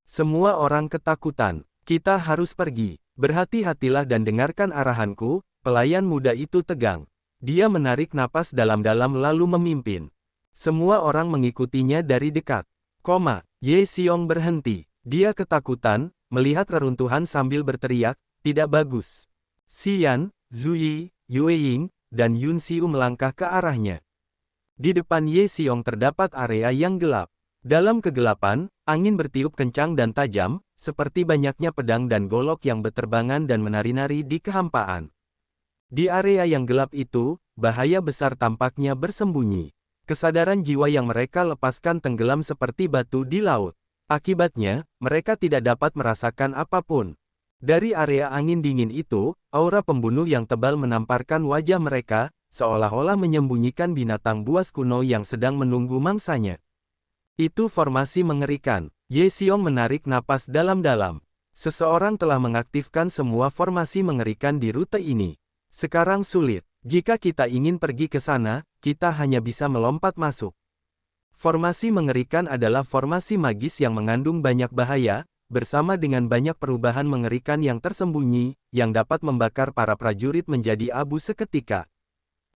Semua orang ketakutan. Kita harus pergi. Berhati-hatilah dan dengarkan arahanku, pelayan muda itu tegang. Dia menarik napas dalam-dalam lalu memimpin. Semua orang mengikutinya dari dekat. Ye Xiong berhenti. Dia ketakutan, melihat reruntuhan sambil berteriak, tidak bagus. Xian, Zuyi, Yue Ying, dan Yun Xiu melangkah ke arahnya. Di depan Ye Xiong terdapat area yang gelap. Dalam kegelapan, angin bertiup kencang dan tajam, seperti banyaknya pedang dan golok yang berterbangan dan menari-nari di kehampaan. Di area yang gelap itu, bahaya besar tampaknya bersembunyi. Kesadaran jiwa yang mereka lepaskan tenggelam seperti batu di laut. Akibatnya, mereka tidak dapat merasakan apapun. Dari area angin dingin itu, aura pembunuh yang tebal menamparkan wajah mereka, seolah-olah menyembunyikan binatang buas kuno yang sedang menunggu mangsanya. Itu formasi mengerikan. Ye Xiong menarik napas dalam-dalam. Seseorang telah mengaktifkan semua formasi mengerikan di rute ini. Sekarang sulit. Jika kita ingin pergi ke sana, kita hanya bisa melompat masuk. Formasi mengerikan adalah formasi magis yang mengandung banyak bahaya, bersama dengan banyak perubahan mengerikan yang tersembunyi, yang dapat membakar para prajurit menjadi abu seketika.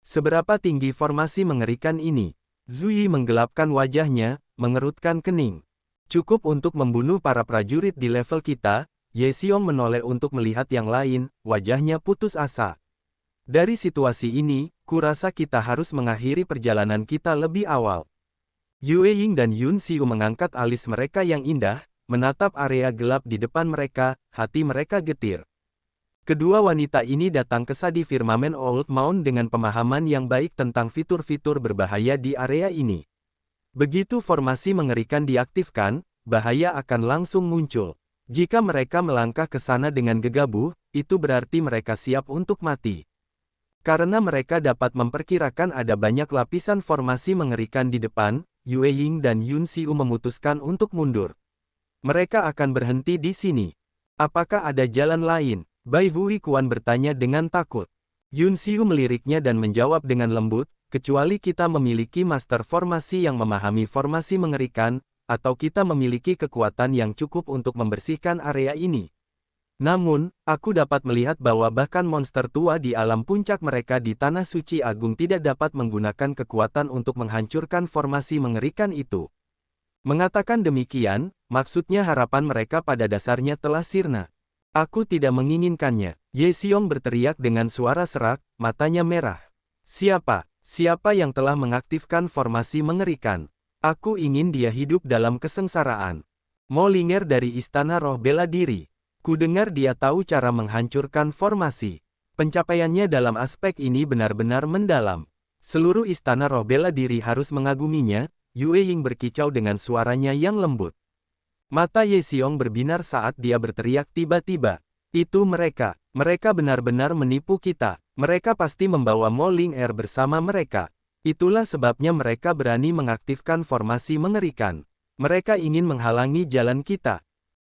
Seberapa tinggi formasi mengerikan ini? Zuyi menggelapkan wajahnya, mengerutkan kening. Cukup untuk membunuh para prajurit di level kita. Ye Xiong menoleh untuk melihat yang lain, wajahnya putus asa. Dari situasi ini, kurasa kita harus mengakhiri perjalanan kita lebih awal. Yue Ying dan Yun Xiu mengangkat alis mereka yang indah, menatap area gelap di depan mereka, hati mereka getir. Kedua wanita ini datang ke Sadi Firmamen Old Mound dengan pemahaman yang baik tentang fitur-fitur berbahaya di area ini. Begitu formasi mengerikan diaktifkan, bahaya akan langsung muncul. Jika mereka melangkah ke sana dengan gegabah, itu berarti mereka siap untuk mati. Karena mereka dapat memperkirakan ada banyak lapisan formasi mengerikan di depan, Yue Ying dan Yun Xiu memutuskan untuk mundur. Mereka akan berhenti di sini. Apakah ada jalan lain? Bai Wuikuan bertanya dengan takut. Yun Xiu meliriknya dan menjawab dengan lembut, kecuali kita memiliki master formasi yang memahami formasi mengerikan, atau kita memiliki kekuatan yang cukup untuk membersihkan area ini. Namun, aku dapat melihat bahwa bahkan monster tua di alam puncak mereka di Tanah Suci Agung tidak dapat menggunakan kekuatan untuk menghancurkan formasi mengerikan itu. Mengatakan demikian, maksudnya harapan mereka pada dasarnya telah sirna. Aku tidak menginginkannya. Ye Xiong berteriak dengan suara serak, matanya merah. Siapa? Siapa yang telah mengaktifkan formasi mengerikan? Aku ingin dia hidup dalam kesengsaraan. Molinger dari Istana Roh Bela Diri. Kudengar dia tahu cara menghancurkan formasi. Pencapaiannya dalam aspek ini benar-benar mendalam. Seluruh Istana Roh Bela Diri harus mengaguminya, Yue Ying berkicau dengan suaranya yang lembut. Mata Ye Xiong berbinar saat dia berteriak tiba-tiba. Itu mereka. Mereka benar-benar menipu kita. Mereka pasti membawa Molinger bersama mereka. Itulah sebabnya mereka berani mengaktifkan formasi mengerikan. Mereka ingin menghalangi jalan kita.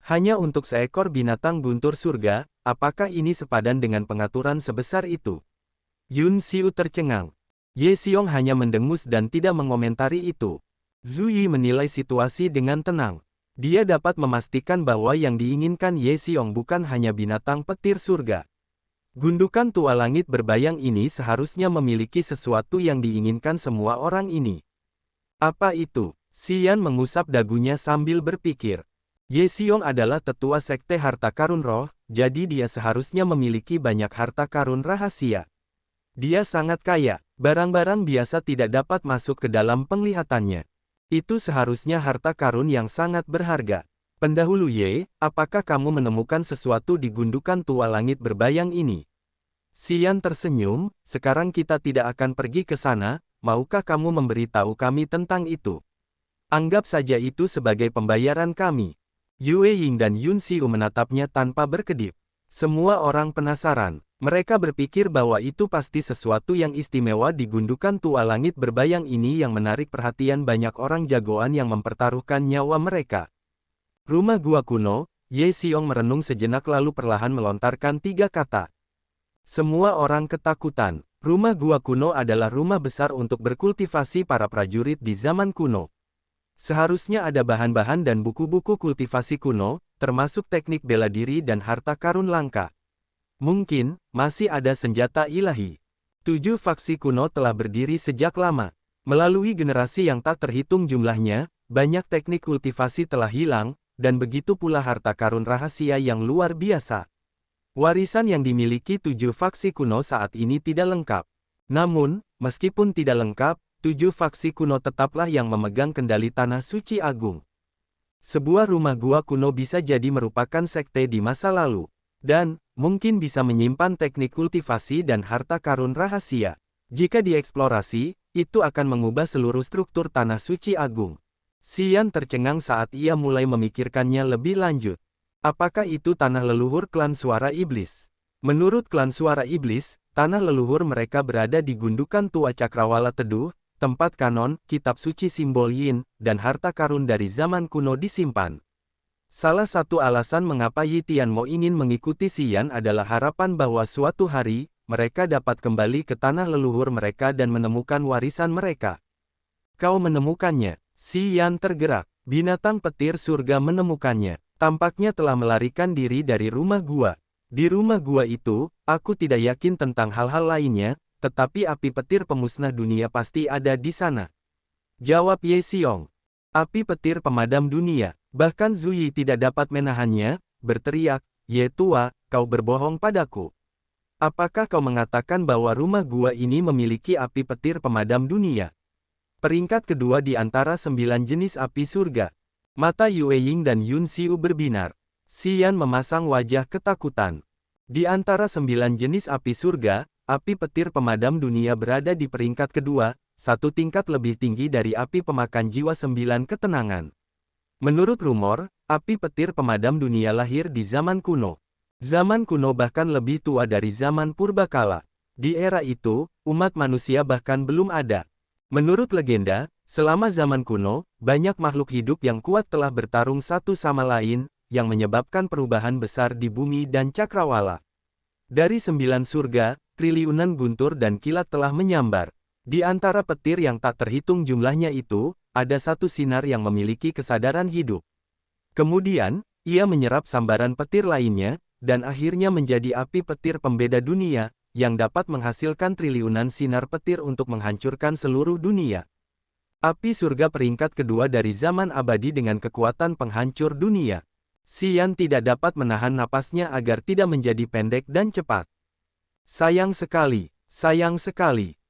Hanya untuk seekor binatang guntur surga, apakah ini sepadan dengan pengaturan sebesar itu? Yun Xiu tercengang. Ye Xiong hanya mendengus dan tidak mengomentari itu. Zhu Yi menilai situasi dengan tenang. Dia dapat memastikan bahwa yang diinginkan Ye Xiong bukan hanya binatang petir surga. Gundukan tua langit berbayang ini seharusnya memiliki sesuatu yang diinginkan semua orang ini. Apa itu? Xian mengusap dagunya sambil berpikir. Ye Xiong adalah tetua sekte harta karun roh, jadi dia seharusnya memiliki banyak harta karun rahasia. Dia sangat kaya, barang-barang biasa tidak dapat masuk ke dalam penglihatannya. Itu seharusnya harta karun yang sangat berharga. Pendahulu Ye, apakah kamu menemukan sesuatu di gundukan tua langit berbayang ini? Xian tersenyum, sekarang kita tidak akan pergi ke sana, maukah kamu memberitahu kami tentang itu? Anggap saja itu sebagai pembayaran kami. Yue Ying dan Yun Xiu menatapnya tanpa berkedip. Semua orang penasaran. Mereka berpikir bahwa itu pasti sesuatu yang istimewa di gundukan tua langit berbayang ini yang menarik perhatian banyak orang jagoan yang mempertaruhkan nyawa mereka. Rumah gua kuno, Ye Xiong merenung sejenak lalu perlahan melontarkan 3 kata. Semua orang ketakutan. Rumah gua kuno adalah rumah besar untuk berkultivasi para prajurit di zaman kuno. Seharusnya ada bahan-bahan dan buku-buku kultivasi kuno, termasuk teknik bela diri dan harta karun langka. Mungkin, masih ada senjata ilahi. 7 faksi kuno telah berdiri sejak lama. Melalui generasi yang tak terhitung jumlahnya, banyak teknik kultivasi telah hilang, dan begitu pula harta karun rahasia yang luar biasa. Warisan yang dimiliki 7 faksi kuno saat ini tidak lengkap. Namun, meskipun tidak lengkap, 7 faksi kuno tetaplah yang memegang kendali Tanah Suci Agung. Sebuah rumah gua kuno bisa jadi merupakan sekte di masa lalu. Dan, mungkin bisa menyimpan teknik kultivasi dan harta karun rahasia. Jika dieksplorasi, itu akan mengubah seluruh struktur Tanah Suci Agung. Xian tercengang saat ia mulai memikirkannya lebih lanjut. Apakah itu tanah leluhur klan Suara Iblis? Menurut klan Suara Iblis, tanah leluhur mereka berada di gundukan tua Cakrawala Teduh, tempat kanon, kitab suci simbol Yin, dan harta karun dari zaman kuno disimpan. Salah satu alasan mengapa Yi Tianmo ingin mengikuti Xian adalah harapan bahwa suatu hari, mereka dapat kembali ke tanah leluhur mereka dan menemukan warisan mereka. Kau menemukannya. Xian tergerak. Binatang petir surga menemukannya. Tampaknya telah melarikan diri dari rumah gua. Di rumah gua itu, aku tidak yakin tentang hal-hal lainnya, tetapi api petir pemusnah dunia pasti ada di sana. Jawab Ye Xiong. Api petir pemadam dunia. Bahkan Zhu Yi tidak dapat menahannya, berteriak, Ye tua, kau berbohong padaku. Apakah kau mengatakan bahwa rumah gua ini memiliki api petir pemadam dunia? Peringkat kedua di antara 9 jenis api surga. Mata Yue Ying dan Yun Xiu berbinar. Xian memasang wajah ketakutan. Di antara 9 jenis api surga, api petir pemadam dunia berada di peringkat kedua, 1 tingkat lebih tinggi dari api pemakan jiwa 9 ketenangan. Menurut rumor, api petir pemadam dunia lahir di zaman kuno. Zaman kuno bahkan lebih tua dari zaman purbakala. Di era itu, umat manusia bahkan belum ada. Menurut legenda, selama zaman kuno, banyak makhluk hidup yang kuat telah bertarung satu sama lain, yang menyebabkan perubahan besar di bumi dan cakrawala. Dari 9 surga, triliunan guntur dan kilat telah menyambar. Di antara petir yang tak terhitung jumlahnya itu, ada satu sinar yang memiliki kesadaran hidup. Kemudian, ia menyerap sambaran petir lainnya, dan akhirnya menjadi api petir pembeda dunia, yang dapat menghasilkan triliunan sinar petir untuk menghancurkan seluruh dunia. Api surga peringkat kedua dari zaman abadi dengan kekuatan penghancur dunia. Xian tidak dapat menahan napasnya agar tidak menjadi pendek dan cepat. Sayang sekali,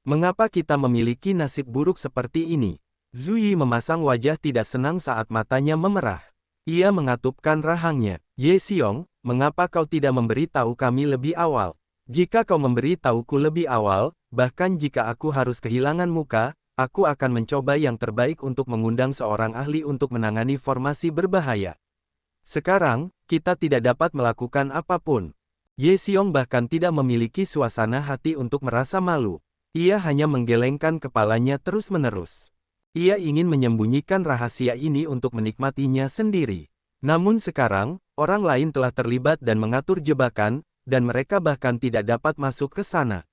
mengapa kita memiliki nasib buruk seperti ini? Zuyi memasang wajah tidak senang saat matanya memerah. Ia mengatupkan rahangnya. Ye Xiong, mengapa kau tidak memberi tahu kami lebih awal? Jika kau memberi tahuku lebih awal, bahkan jika aku harus kehilangan muka, aku akan mencoba yang terbaik untuk mengundang seorang ahli untuk menangani formasi berbahaya. Sekarang, kita tidak dapat melakukan apapun. Ye Xiong bahkan tidak memiliki suasana hati untuk merasa malu. Ia hanya menggelengkan kepalanya terus-menerus. Ia ingin menyembunyikan rahasia ini untuk menikmatinya sendiri. Namun sekarang, orang lain telah terlibat dan mengatur jebakan, dan mereka bahkan tidak dapat masuk ke sana.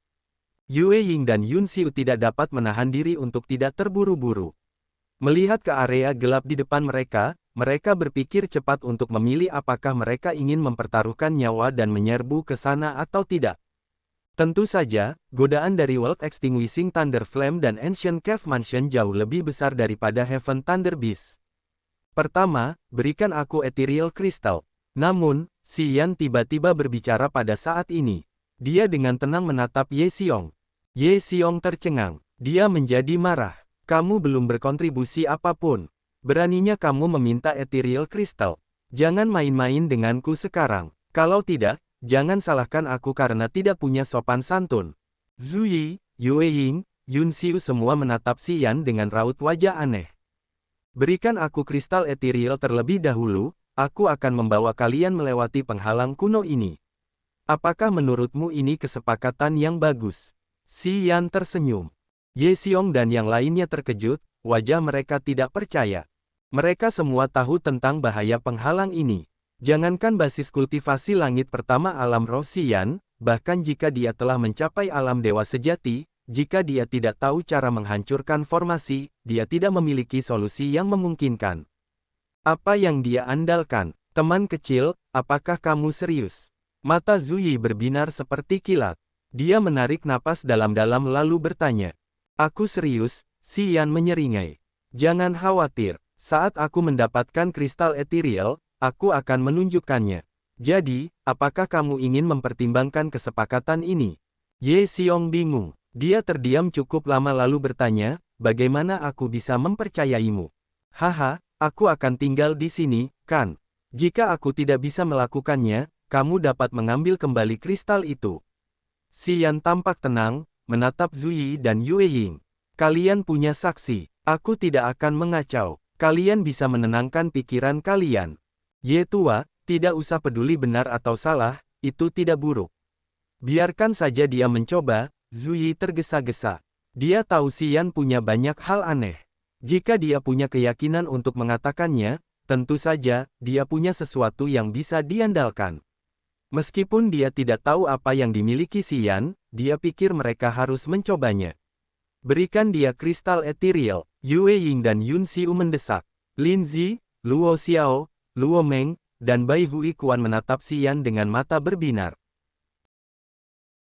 Yue Ying dan Yun Xiu tidak dapat menahan diri untuk tidak terburu-buru. Melihat ke area gelap di depan mereka berpikir cepat untuk memilih apakah mereka ingin mempertaruhkan nyawa dan menyerbu ke sana atau tidak. Tentu saja, godaan dari World Extinguishing Thunder Flame dan Ancient Cave Mansion jauh lebih besar daripada Heaven Thunder Beast. Pertama, berikan aku Ethereal Crystal. Namun, Xian tiba-tiba berbicara pada saat ini. Dia dengan tenang menatap Ye Xiong. Ye Xiong tercengang. Dia menjadi marah. Kamu belum berkontribusi apapun. Beraninya kamu meminta Ethereal Crystal. Jangan main-main denganku sekarang. Kalau tidak, jangan salahkan aku karena tidak punya sopan santun. Zuyi, Yue Ying, Yun Xiu semua menatap Xian dengan raut wajah aneh. Berikan aku kristal ethereal terlebih dahulu, aku akan membawa kalian melewati penghalang kuno ini. Apakah menurutmu ini kesepakatan yang bagus? Xian tersenyum. Ye Xiong dan yang lainnya terkejut, wajah mereka tidak percaya. Mereka semua tahu tentang bahaya penghalang ini. Jangankan basis kultivasi langit pertama alam roh Xian, bahkan jika dia telah mencapai alam dewa sejati, jika dia tidak tahu cara menghancurkan formasi, dia tidak memiliki solusi yang memungkinkan. Apa yang dia andalkan? Teman kecil, apakah kamu serius? Mata Zuyi berbinar seperti kilat. Dia menarik napas dalam-dalam lalu bertanya. Aku serius, Xian menyeringai. Jangan khawatir, saat aku mendapatkan kristal ethereal, aku akan menunjukkannya. Jadi, apakah kamu ingin mempertimbangkan kesepakatan ini? Ye Xiong bingung. Dia terdiam cukup lama lalu bertanya, bagaimana aku bisa mempercayaimu? Haha, aku akan tinggal di sini, kan? Jika aku tidak bisa melakukannya, kamu dapat mengambil kembali kristal itu. Xian tampak tenang, menatap Zuyi dan Yue Ying. Kalian punya saksi, aku tidak akan mengacau. Kalian bisa menenangkan pikiran kalian. Ye tua, tidak usah peduli benar atau salah, itu tidak buruk. Biarkan saja dia mencoba. Zuyi tergesa-gesa. Dia tahu Xian punya banyak hal aneh. Jika dia punya keyakinan untuk mengatakannya, tentu saja, dia punya sesuatu yang bisa diandalkan. Meskipun dia tidak tahu apa yang dimiliki Xian, dia pikir mereka harus mencobanya. Berikan dia kristal ethereal. Yue Ying dan Yun Xiu mendesak. Lin Zi, Luo Xiao, Luo Meng, dan Bai Hui Kuan menatap Xian dengan mata berbinar.